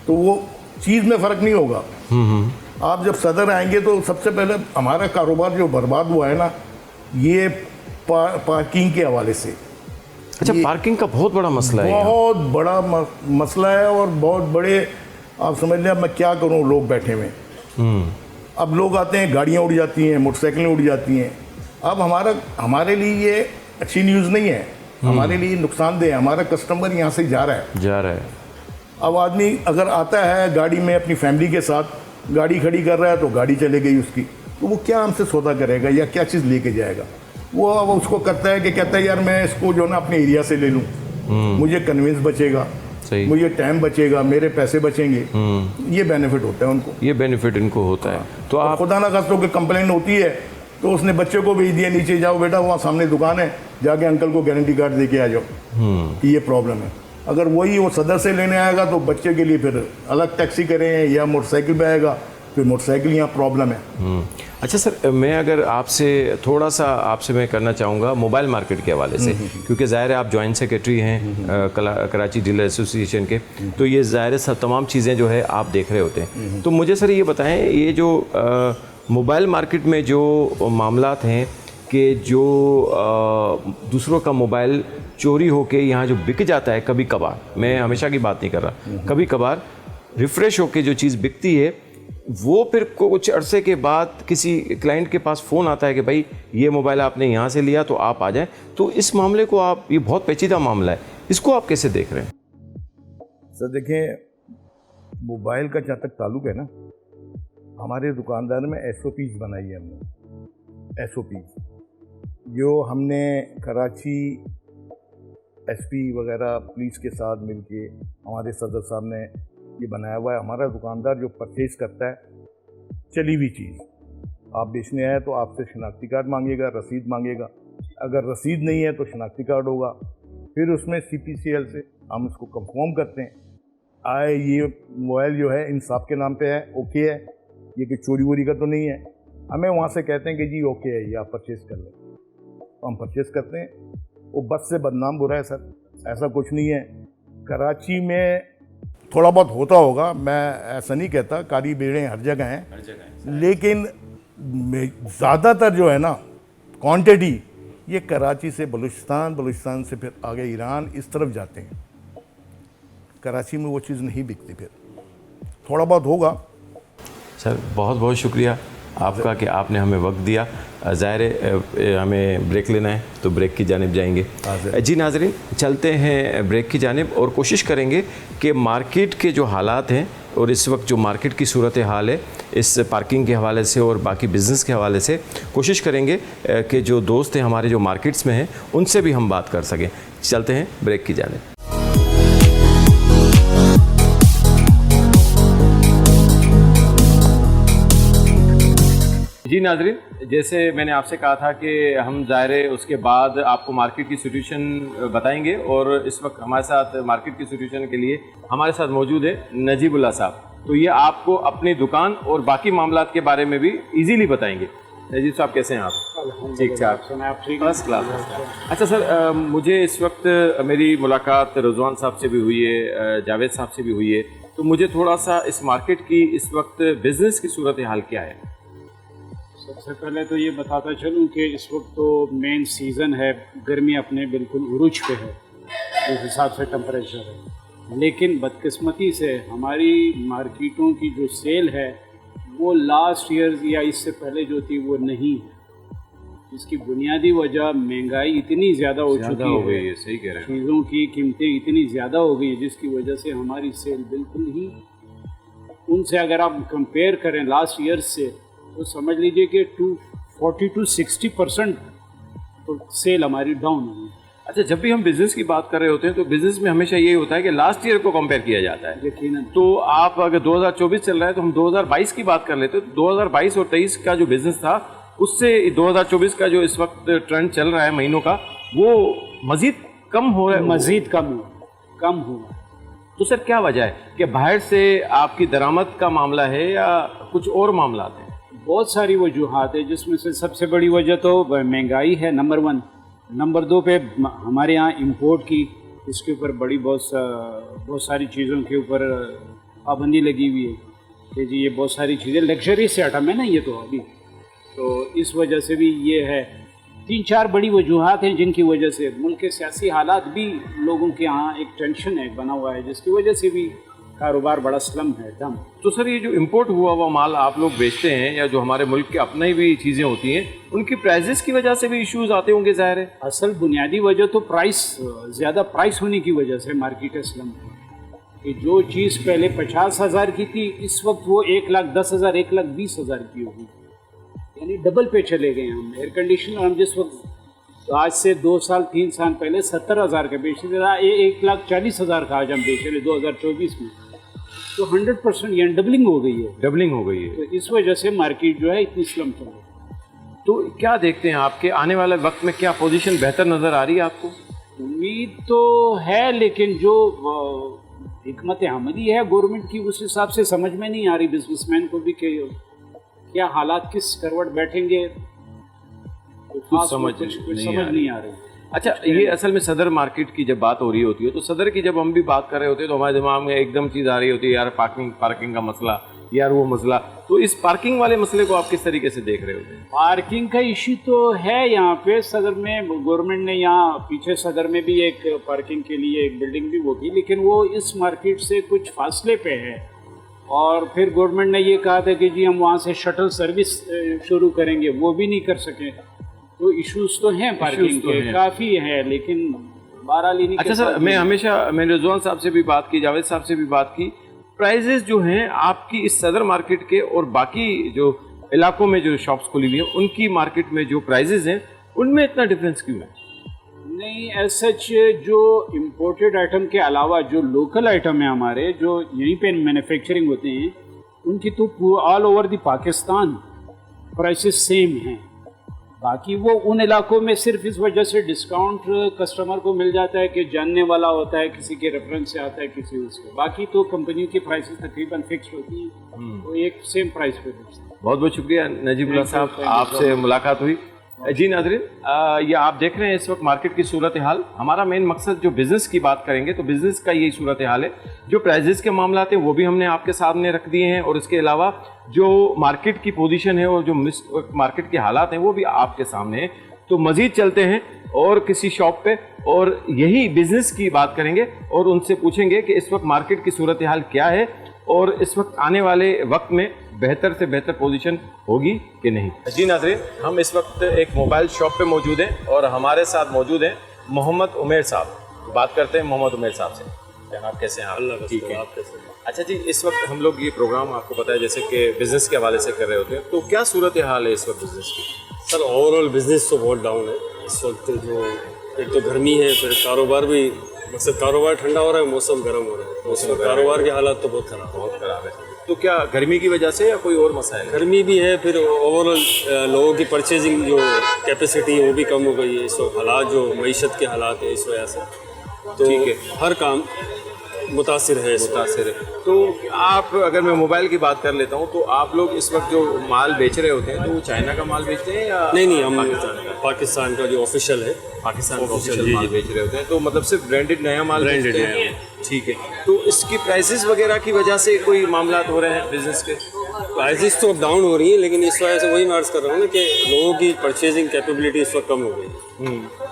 तो वो चीज़ में फ़र्क नहीं होगा। आप जब सदर आएंगे तो सबसे पहले हमारा कारोबार जो बर्बाद हुआ है ना, ये पार्किंग के हवाले से। अच्छा, पार्किंग का बहुत बड़ा मसला है, बहुत बड़ा मसला है और बहुत बड़े, आप समझ लें, अब मैं क्या करूँ, लोग बैठे हुए। अब लोग आते हैं, गाड़ियाँ उड़ जाती हैं, मोटरसाइकिलें उड़ जाती हैं। अब हमारे लिए ये अच्छी न्यूज़ नहीं है, हमारे लिए नुकसानदेह है। हमारा कस्टमर यहाँ से जा रहा है। अब आदमी अगर आता है गाड़ी में अपनी फैमिली के साथ, गाड़ी खड़ी कर रहा है तो गाड़ी चले गई उसकी, तो वो क्या हमसे सौदा करेगा या क्या चीज़ लेके जाएगा? वो अब उसको करता है कि कहता है यार मैं इसको जो ना अपने एरिया से ले लूँ, मुझे कन्विंस बचेगा, मुझे टाइम बचेगा, मेरे पैसे बचेंगे। ये बेनिफिट होता है उनको, ये बेनिफिट इनको होता है। तो आप खुदा ना खास्तों की कंप्लेंट होती है तो उसने बच्चे को भेज दिया, नीचे जाओ बेटा, वहाँ सामने दुकान है, जाके अंकल को गारंटी कार्ड दे के आ जाओ कि ये प्रॉब्लम है। अगर वही वो सदर से लेने आएगा तो बच्चे के लिए फिर अलग टैक्सी करें या मोटरसाइकिल पे आएगा, फिर मोटरसाइकिल यहाँ प्रॉब्लम है। अच्छा सर, मैं अगर आपसे थोड़ा सा मैं करना चाहूँगा मोबाइल मार्केट के हवाले से, क्योंकि ज़ाहिर है आप जॉइंट सेक्रेटरी हैं कराची डीलर एसोसिएशन के, तो ये ज़ाहिर है सब तमाम चीज़ें जो है आप देख रहे होते हैं। तो मुझे सर ये बताएं, ये जो मोबाइल मार्केट में जो मामलात हैं कि जो दूसरों का मोबाइल चोरी होके यहाँ जो बिक जाता है कभी कभार, मैं हमेशा की बात नहीं कर रहा, कभी कभार रिफ़्रेश होके जो चीज़ बिकती है, वो फिर कुछ अरसे के बाद किसी क्लाइंट के पास फ़ोन आता है कि भाई ये मोबाइल आपने यहाँ से लिया तो आप आ जाएं। तो इस मामले को आप, ये बहुत पेचीदा मामला है, इसको आप कैसे देख रहे हैं? सर देखें, मोबाइल का जहाँ तक ताल्लुक है ना, हमारे दुकानदार में SOPs बनाई है हमने, SOPs जो हमने कराची SP वगैरह पुलिस के साथ मिलके हमारे सदर साहब ने ये बनाया हुआ है। हमारा दुकानदार जो परचेज करता है चली हुई चीज़, आप बेचने आए तो आपसे शनाख्ती कार्ड मांगेगा, रसीद मांगेगा। अगर रसीद नहीं है तो शनाख्ती कार्ड होगा, फिर उसमें CPCL से हम उसको कंफर्म करते हैं। आए ये मोबाइल जो है इंसाफ के नाम पे है, ओके है, ये कि चोरी वोरी का तो नहीं है, हमें वहाँ से कहते हैं कि जी ओके है, ये आप परचेज़ कर लें, तो हम परचेज़ करते हैं। वो बस से बदनाम बुरा है सर, ऐसा कुछ नहीं है। कराची में थोड़ा बहुत होता होगा, मैं ऐसा नहीं कहता, कारी बेड़े हर जगह हैं, लेकिन ज़्यादातर जो है ना क्वांटिटी ये कराची से बलूचिस्तान, बलूचिस्तान से फिर आगे ईरान, इस तरफ जाते हैं। कराची में वो चीज़ नहीं बिकती, फिर थोड़ा बहुत होगा। सर बहुत बहुत शुक्रिया आपका कि आपने हमें वक्त दिया। ज़ाहिर है हमें ब्रेक लेना है तो ब्रेक की जानिब जाएंगे। जी नाज़रीन, चलते हैं ब्रेक की जानिब और कोशिश करेंगे कि मार्केट के जो हालात हैं और इस वक्त जो मार्केट की सूरत हाल है इस पार्किंग के हवाले से और बाकी बिज़नेस के हवाले से, कोशिश करेंगे कि जो दोस्त हैं हमारे जो मार्केट्स में हैं उनसे भी हम बात कर सकें। चलते हैं ब्रेक की जानिब। जी नाज़रीन, जैसे मैंने आपसे कहा था कि हम ज़ाहिर उसके बाद आपको मार्केट की सिचुएशन बताएंगे और इस वक्त हमारे साथ मार्केट की सिचुएशन के लिए हमारे साथ मौजूद है नजीबुल्लाह साहब। तो ये आपको अपनी दुकान और बाकी मामलात के बारे में भी इजीली बताएंगे। नजीब साहब कैसे हैं आप? ठीक ठाक, फर्स्ट क्लास। अच्छा सर, मुझे इस वक्त मेरी मुलाकात रज़वान साहब से भी हुई है, जावेद साहब से भी हुई है, तो मुझे थोड़ा सा इस मार्केट की इस वक्त बिज़नेस की सूरत हाल क्या है? सबसे पहले तो ये बताता चलूँ कि इस वक्त तो मेन सीज़न है, गर्मी अपने बिल्कुल उरूज पे है, उस हिसाब से टेम्परेचर है। लेकिन बदकिस्मती से हमारी मार्केटों की जो सेल है वो लास्ट ईयर या इससे पहले जो थी वो नहीं है। इसकी बुनियादी वजह महंगाई इतनी ज़्यादा हो चुकी है, सही कह रहे हैं, चीज़ों की कीमतें इतनी ज़्यादा हो गई है जिसकी वजह से हमारी सेल बिल्कुल ही, उनसे अगर आप कंपेयर करें लास्ट ईयर से तो समझ लीजिए कि 40 to 60% तो सेल हमारी डाउन हुई। अच्छा, जब भी हम बिज़नेस की बात कर रहे होते हैं तो बिज़नेस में हमेशा ये होता है कि लास्ट ईयर को कंपेयर किया जाता है। यकीनन। तो आप अगर 2024 चल रहा है तो हम 2022 की बात कर लेते हैं। 2022 और 23 का जो बिज़नेस था उससे 2024 का जो इस वक्त ट्रेंड चल रहा है महीनों का, वो मज़ीद कम हो रहा है। मज़ीद कम हुआ। तो सर क्या वजह है कि बाहर से आपकी दरामद का मामला है या कुछ और मामला है? बहुत सारी वजूहात है, जिसमें से सबसे बड़ी वजह तो महंगाई है, नंबर 1। नंबर 2 पे हमारे यहाँ इंपोर्ट की, इसके ऊपर बहुत सारी चीज़ों के ऊपर पाबंदी लगी हुई है कि जी ये बहुत सारी चीज़ें लग्जरी से आइटम है ना ये तो अभी, तो इस वजह से भी ये है। 3-4 बड़ी वजूहात हैं जिनकी वजह से मुल्क के सियासी हालात भी लोगों के यहाँ एक टेंशन है बना हुआ है, जिसकी वजह से भी कारोबार बड़ा स्लम है दम। तो सर ये जो इंपोर्ट हुआ हुआ माल आप लोग बेचते हैं या जो हमारे मुल्क के अपने भी चीज़ें होती हैं, उनकी प्राइजेस की वजह से भी इश्यूज आते होंगे ज़ाहिर है? असल बुनियादी वजह तो ज़्यादा प्राइस होने की वजह से मार्केट स्लम है कि जो चीज़ पहले 50,000 की थी इस वक्त वो 1,10,000 1,20,000 की होगी, यानी डबल पे चले गए हम। एयर कंडीशनर हम जिस वक्त आज से 2 साल 3 साल पहले 70,000 का बेच रहे थे, 1,40,000 का आज हम बेच रहे 2024 में, तो 100% यानी डबलिंग हो गई है। तो इस वजह से मार्केट जो है इतनी स्लम चल रही है। तो क्या देखते हैं आपके आने वाले वक्त में क्या पोजीशन बेहतर नज़र आ रही है आपको? उम्मीद तो है, लेकिन जो हिकमत अमली है गवर्नमेंट की उस हिसाब से समझ में नहीं आ रही बिजनेसमैन को भी कि क्या हालात किस करवट बैठेंगे, कुछ समझ नहीं आ रही। अच्छा, ये असल में सदर मार्केट की जब बात हो रही होती है तो सदर की जब हम भी बात कर रहे होते हैं तो हमारे दिमाग में एकदम चीज़ आ रही होती है, यार पार्किंग का मसला, यार वो मसला। तो इस पार्किंग वाले मसले को आप किस तरीके से देख रहे होते हैं? पार्किंग का इशू तो है यहाँ पे सदर में, गवर्नमेंट ने यहाँ पीछे सदर में भी एक पार्किंग के लिए एक बिल्डिंग भी वो की, लेकिन वो इस मार्केट से कुछ फासले पे है। और फिर गवर्नमेंट ने ये कहा था कि जी हम वहाँ से शटल सर्विस शुरू करेंगे, वो भी नहीं कर सके। तो इश्यूज तो हैं पार्किंग के, काफ़ी है, लेकिन बहरहाल नहीं। अच्छा सर, मैंने रज़वान साहब से भी बात की, जावेद साहब से भी बात की, प्राइजेस जो हैं आपकी इस सदर मार्केट के और बाकी जो इलाकों में जो शॉप्स खुली हुई हैं उनकी मार्केट में जो प्राइजेस हैं उनमें इतना डिफरेंस क्यों है? नहीं, एज सच जो इम्पोर्टेड आइटम के अलावा जो लोकल आइटम है हमारे, जो यहीं पे मैन्युफैक्चरिंग होते हैं, उनकी तो all over the Pakistan prices same हैं। बाकी वो उन इलाकों में सिर्फ इस वजह से डिस्काउंट कस्टमर को मिल जाता है कि जानने वाला होता है, किसी के रेफरेंस से आता है, किसी उसके। बाकी तो कंपनियों की प्राइसेस तकरीबन फिक्स होती है, तो एक सेम प्राइस पे बेचते हैं। बहुत बहुत शुक्रिया नजीबुल्लाह साहब, आपसे मुलाकात हुई। जी नाज़रीन, ये आप देख रहे हैं इस वक्त मार्केट की सूरत हाल। हमारा मेन मकसद जो बिज़नेस की बात करेंगे तो बिज़नेस का यही सूरत हाल है। जो प्राइजेस के मामला हैं वो भी हमने आपके सामने रख दिए हैं, और इसके अलावा जो मार्केट की पोजीशन है और जो मार्केट के हालात हैं वो भी आपके सामने हैं। तो मज़ीद चलते हैं और किसी शॉप पे और यही बिज़नेस की बात करेंगे और उनसे पूछेंगे कि इस वक्त मार्केट की सूरत हाल क्या है और इस वक्त आने वाले वक्त में बेहतर से बेहतर पोजीशन होगी कि नहीं। जी नाज़रीन, हम इस वक्त एक मोबाइल शॉप पे मौजूद हैं और हमारे साथ मौजूद हैं मोहम्मद उमेर साहब। बात करते हैं मोहम्मद उमेर साहब से। जनाब कैसे हैं आप? अल्लाह का ठीक है। आप कैसे हैं? अच्छा जी, इस वक्त हम लोग ये प्रोग्राम आपको पता है जैसे कि बिज़नेस के हवाले से कर रहे होते हैं, तो क्या सूरत हाल है इस वक्त बिज़नेस की? सर ओवरऑल बिजनेस तो बहुत डाउन है इस वक्त। जो एक तो गर्मी है, फिर कारोबार भी, मकसद कारोबार ठंडा हो रहा है, मौसम गर्म हो रहा है, उसमें कारोबार के हालात तो बहुत ख़राब है। तो क्या गर्मी की वजह से या कोई और मसला है? गर्मी भी है, फिर ओवरऑल लोगों की परचेजिंग जो कैपेसिटी है वो भी कम हो गई है इस वक्त। हालात जो मईशत के हालात है इस वजह से, तो ठीक है, हर काम मुतासिर है। मुतासिर है। तो आप, अगर मैं मोबाइल की बात कर लेता हूँ, तो आप लोग इस वक्त जो माल बेच रहे होते हैं तो वो चाइना का माल बेचते हैं या नहीं, हम पाकिस्तान का जो ऑफिशियल है, पाकिस्तान का ऑफिशियल माल बेच रहे होते हैं? तो मतलब सिर्फ ब्रांडेड नया माल ब्रांडेड बेचते हैं? ठीक है। तो इसकी प्राइसेस वगैरह की वजह से कोई मामला हो रहे हैं बिजनेस के? प्राइसेस तो अब डाउन हो रही है, लेकिन इस वजह से वही मैं अर्ज कर रहा हूँ ना कि लोगों की परचेजिंग कैपेबिलिटी इस वक्त कम हो गई।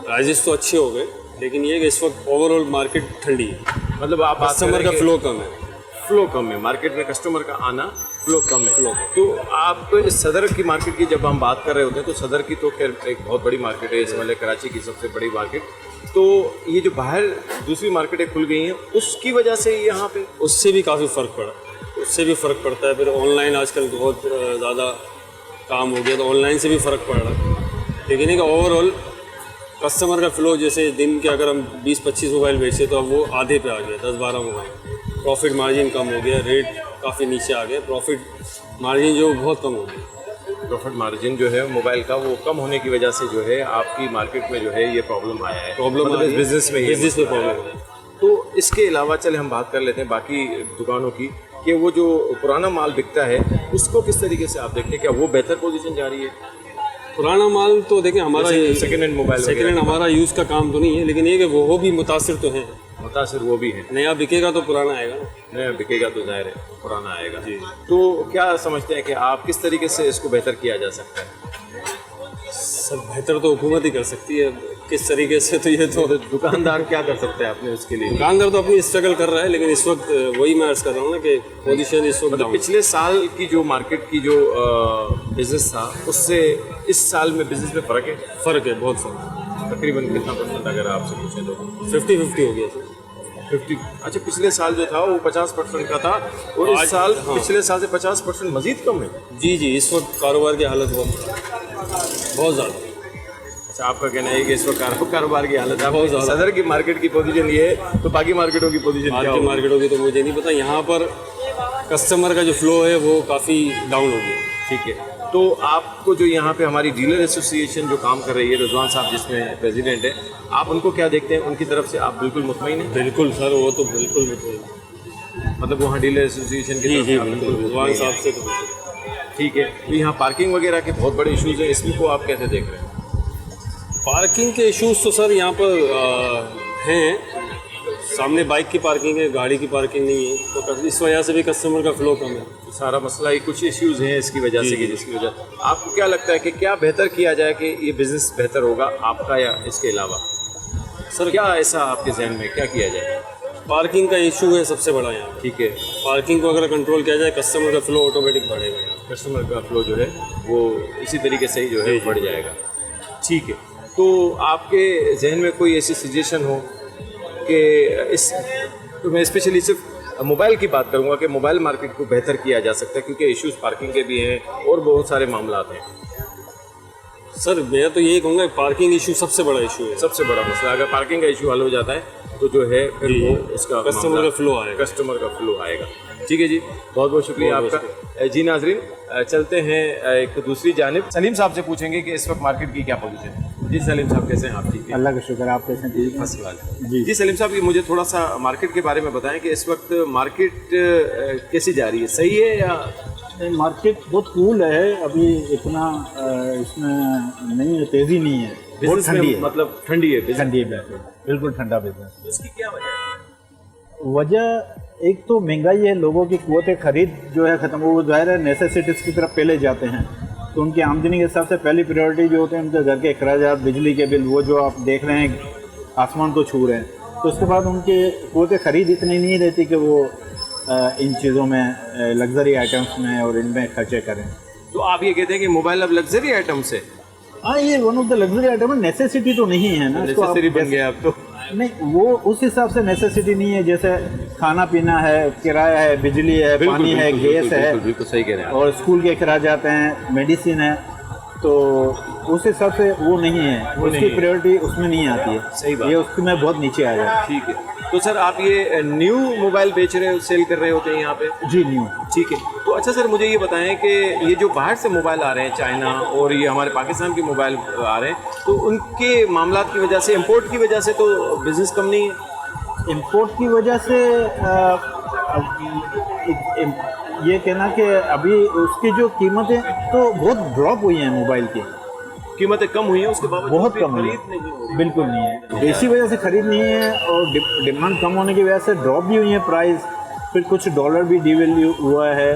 प्राइसेस तो अच्छे हो गए, लेकिन ये कि इस वक्त ओवरऑल मार्केट ठंडी है। मतलब आप कस्टमर का फ्लो कम है। फ्लो कम है मार्केट में, कस्टमर का आना, फ्लो कम है। तो आप इस सदर की मार्केट की जब हम बात कर रहे होते हैं तो सदर की तो खैर एक बहुत बड़ी मार्केट है, इस वाले कराची की सबसे बड़ी मार्केट। तो ये जो बाहर दूसरी मार्केटें खुल गई हैं उसकी वजह से यहाँ पे उससे भी काफ़ी फ़र्क पड़ा, उससे भी फ़र्क पड़ता है। फिर ऑनलाइन आजकल बहुत ज़्यादा काम हो गया, तो ऑनलाइन से भी फ़र्क पड़ रहा है। लेकिन एक ओवरऑल कस्टमर का फ्लो, जैसे दिन के अगर हम 20-25 मोबाइल बेचते तो अब वो आधे पे आ गया, 10-12 मोबाइल। प्रॉफिट मार्जिन कम हो गया, रेट काफ़ी नीचे आ गया, प्रॉफिट मार्जिन जो बहुत कम हो गया। प्रॉफिट मार्जिन जो है मोबाइल का वो कम होने की वजह से जो है आपकी मार्केट में जो है ये प्रॉब्लम आया है। प्रॉब्लम मतलब बिजनेस में प्रॉब्लम है। तो इसके अलावा चले हम बात कर लेते हैं बाकी दुकानों की, कि वो जो पुराना माल बिकता है उसको किस तरीके से आप देखते हैं? क्या वो बेहतर पोजीशन जा रही है? पुराना माल तो देखें हमारा second hand mobile, second hand हमारा यूज़ का काम तो नहीं है, लेकिन ये कि वो भी मुतासिर तो हैं। मुतासिर वो भी है। नया बिकेगा तो पुराना आएगा, नया बिकेगा तो जाहिर है पुराना आएगा। जी। तो क्या समझते हैं कि आप किस तरीके से इसको बेहतर किया जा सकता है? सब बेहतर तो हुकूमत ही कर सकती है, किस तरीके से तो ये तो दुकानदार क्या कर सकते हैं अपने उसके लिए? दुकानदार तो अपनी स्ट्रगल कर रहा है, लेकिन इस वक्त वही मैं अर्ज कर रहा हूँ ना कि पोजीशन इस वक्त मतलब पिछले साल की जो मार्केट की जो बिजनेस था उससे इस साल में बिजनेस में फ़र्क है? फ़र्क है, बहुत फ़र्क। तकरीबन कितना परसेंट अगर आपसे पूछें तो? 50-50 हो गया सर। 50। अच्छा, पिछले साल जो था वो 50% का था और इस साल पिछले साल से 50% मजीद कम है? जी, इस वक्त कारोबार की हालत बहुत ज़्यादा। अच्छा, आपका कहना है कि इस वक्त कारोबार की हालत बहुत ज़्यादा। सदर की मार्केट की पोजीशन ये है, तो बाकी मार्केटों की पोजीशन क्या होगी? मार्केटों की तो मुझे नहीं पता। यहाँ पर कस्टमर का जो फ्लो है वो काफ़ी डाउन हो गया। ठीक है। तो आपको जो यहाँ पे हमारी डीलर एसोसिएशन जो काम कर रही है, रिजवान साहब जिसमें प्रेसिडेंट है, आप उनको क्या देखते हैं? उनकी तरफ से आप बिल्कुल मुतमईन हैं? बिल्कुल सर, वो तो बिल्कुल मुतमईन। मतलब वहाँ डीलर एसोसिएशन की जी बिल्कुल, रिजवान साहब से तो ठीक है। तो यहाँ पार्किंग वगैरह के बहुत बड़े इशूज़ हैं, इसमें को आप कैसे देख रहे हैं? पार्किंग के इश्यूज़ तो सर यहाँ पर हैं। सामने बाइक की पार्किंग है, गाड़ी की पार्किंग नहीं है, तो इस वजह से भी कस्टमर का फ्लो कम है। सारा मसला ही कुछ इश्यूज़ हैं इसकी वजह से, कि जिसकी वजह आपको क्या लगता है कि क्या बेहतर किया जाए कि ये बिज़नेस बेहतर होगा आपका या इसके अलावा? सर क्या ऐसा आपके जहन में क्या किया जाए? पार्किंग का इशू है सबसे बड़ा यहाँ। ठीक है। पार्किंग को अगर कंट्रोल किया जाए, कस्टमर का फ्लो ऑटोमेटिक बढ़ेगा। कस्टमर का फ्लो जो है वो इसी तरीके से ही जो है बढ़ जाएगा। ठीक है। तो आपके जहन में कोई ऐसी सजेशन हो कि इस, तो मैं स्पेशली सिर्फ मोबाइल की बात करूंगा कि मोबाइल मार्केट को बेहतर किया जा सकता है, क्योंकि इश्यूज़ पार्किंग के भी हैं और बहुत सारे मामला हैं। सर मैं तो यही कहूँगा, पार्किंग इशू सबसे बड़ा इशू है, सबसे बड़ा मसला। अगर पार्किंग का इशू हल हो जाता है तो जो है फिर वो उसका कस्टमर का फ्लो आएगा। कस्टमर का फ्लो आएगा। ठीक है जी, बहुत बहुत शुक्रिया आपका। जी नाजरीन, चलते हैं एक दूसरी जानिब। सलीम साहब से पूछेंगे कि इस वक्त मार्केट की क्या पोजीशन है। जी सलीम साहब, कैसे हैं आप? ठीक है, अल्लाह का शुक्र, आप कैसे हैं? First class. जी सलीम साहब, ये मुझे थोड़ा सा मार्केट के बारे में बताएं कि इस वक्त मार्केट कैसी जा रही है, सही है या? मार्केट बहुत कूल है अभी, इतना इसमें नहीं है, तेज़ी नहीं है, बहुत ठंडी है, मतलब ठंडी है, ठंडी है, बिल्कुल ठंडा बिजनेस। इसकी क्या वजह है? वजह एक तो महंगाई है, लोगों की क़ुव्वत खरीद जो है ख़त्म, वो ज़ाहिर है नेसेसिटीज़ की तरफ पहले जाते हैं, तो उनकी आमदनी के हिसाब से पहली प्रायोरिटी जो होते हैं उनके घर के अखराजात, बिजली के बिल, वो जो आप देख रहे हैं आसमान को छू रहे हैं, तो उसके बाद उनकी क़ुव्वत खरीद इतनी नहीं रहती कि वो इन चीज़ों में लग्जरी आइटम्स में और इनमें खर्चे करें। तो आप ये कहते हैं कि मोबाइल अब लग्जरी आइटम्स है? हाँ, ये one of the luxury item है, नेसेसिटी तो नहीं है ना, इसको आप नेसेसरी बन गया अब तो। नहीं, वो उस हिसाब से नेसेसिटी नहीं है, जैसे खाना पीना है, किराया है, बिजली है, पानी है, गैस है, बिल्कुल सही कह रहे हैं और स्कूल के अखराजात हैं, मेडिसिन है, तो उस हिसाब से वो नहीं है, उसकी प्रायोरिटी उसमें नहीं आती है। सही बात, ये उसमें बहुत नीचे आ जाता है। ठीक है। तो सर आप ये न्यू मोबाइल बेच रहे हो, सेल कर रहे होते हैं यहाँ पे? जी न्यू। ठीक है। तो अच्छा सर, मुझे ये बताएं कि ये जो बाहर से मोबाइल आ रहे हैं, चाइना और ये हमारे पाकिस्तान के मोबाइल आ रहे हैं, तो उनके मामलात की वजह से, इम्पोर्ट की वजह से तो बिज़नेस कम नहीं है? इम्पोर्ट की वजह से ये कहना कि अभी उसकी जो कीमतें तो बहुत ड्रॉप हुई हैं, मोबाइल की कीमतें कम हुई हैं, उसके बावजूद बहुत कम हुई खरीद नहीं हो रही। बिल्कुल नहीं है, इसी वजह से खरीद नहीं है, और डिमांड कम होने की वजह से ड्रॉप भी हुई है प्राइस, फिर कुछ डॉलर भी डिवैल्यू हुआ है,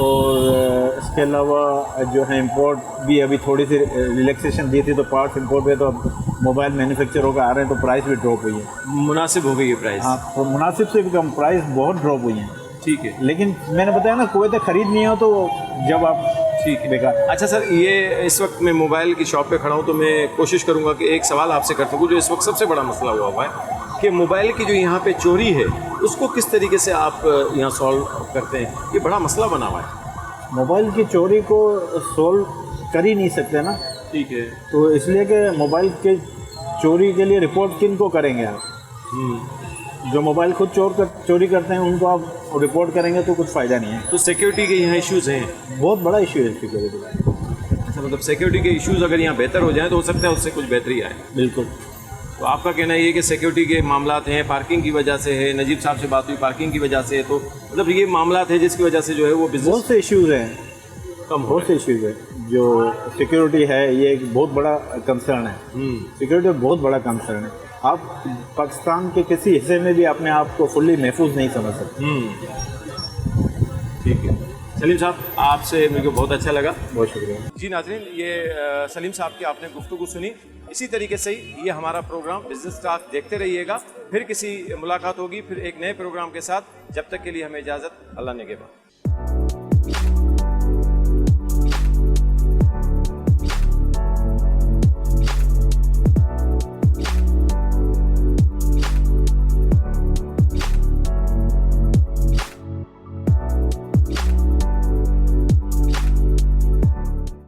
और इसके अलावा जो है इंपोर्ट भी अभी थोड़ी सी रिलैक्सेशन दी थी, तो पार्ट्स इंपोर्ट पे तो अब मोबाइल मैन्युफैक्चर होकर आ रहे हैं, तो प्राइस भी ड्रॉप हुई है। मुनासिब हो गई है प्राइस? हाँ, तो मुनासिब से भी कम प्राइस बहुत ड्रॉप हुई है। ठीक है, लेकिन मैंने बताया ना, क़ुव्वत खरीद नहीं हो तो जब आप ठीक है, बेकार। अच्छा सर, ये इस वक्त मैं मोबाइल की शॉप पे खड़ा हूँ, तो मैं कोशिश करूँगा कि एक सवाल आपसे कर सकूँ, जो इस वक्त सबसे बड़ा मसला हुआ है कि मोबाइल की जो यहाँ पे चोरी है, उसको किस तरीके से आप यहाँ सॉल्व करते हैं? ये बड़ा मसला बना हुआ है। मोबाइल की चोरी को सोल्व कर ही नहीं सकते ना, ठीक है, तो इसलिए कि मोबाइल के चोरी के लिए रिपोर्ट किन को करेंगे आप? जो मोबाइल खुद चोरी करते हैं उनको आप रिपोर्ट करेंगे तो कुछ फ़ायदा नहीं है। तो सिक्योरिटी के यहाँ इश्यूज़ हैं? बहुत बड़ा इशू है सिक्योरिटी का। अच्छा, मतलब सिक्योरिटी के इश्यूज़ अगर यहाँ बेहतर हो जाए तो हो सकता है उससे कुछ बेहतरी आए। बिल्कुल। तो आपका कहना ये है कि सिक्योरिटी के मामलात हैं, पार्किंग की वजह से है, नजीब साहब से बात हुई, पार्किंग की वजह से है, तो मतलब ये मामलात है जिसकी वजह से जो है वो बिजनेस बहुत से इश्यूज़ हैं, कम हो बहुत से इश्यूज़ हैं। जो सिक्योरिटी है ये एक बहुत बड़ा कंसर्न है, सिक्योरिटी बहुत बड़ा कंसर्न है। आप पाकिस्तान के किसी हिस्से में भी अपने आप को फुल्ली महफूज नहीं समझ सकते। ठीक है सलीम साहब, आपसे मेरे को बहुत अच्छा लगा, बहुत शुक्रिया। जी नाज़रीन, ये सलीम साहब की आपने गुफ्तगू सुनी। इसी तरीके से ही ये हमारा प्रोग्राम बिजनेस टॉक देखते रहिएगा। फिर किसी मुलाकात होगी, फिर एक नए प्रोग्राम के साथ। जब तक के लिए हमें इजाज़त, अल्लाह ने के बाद।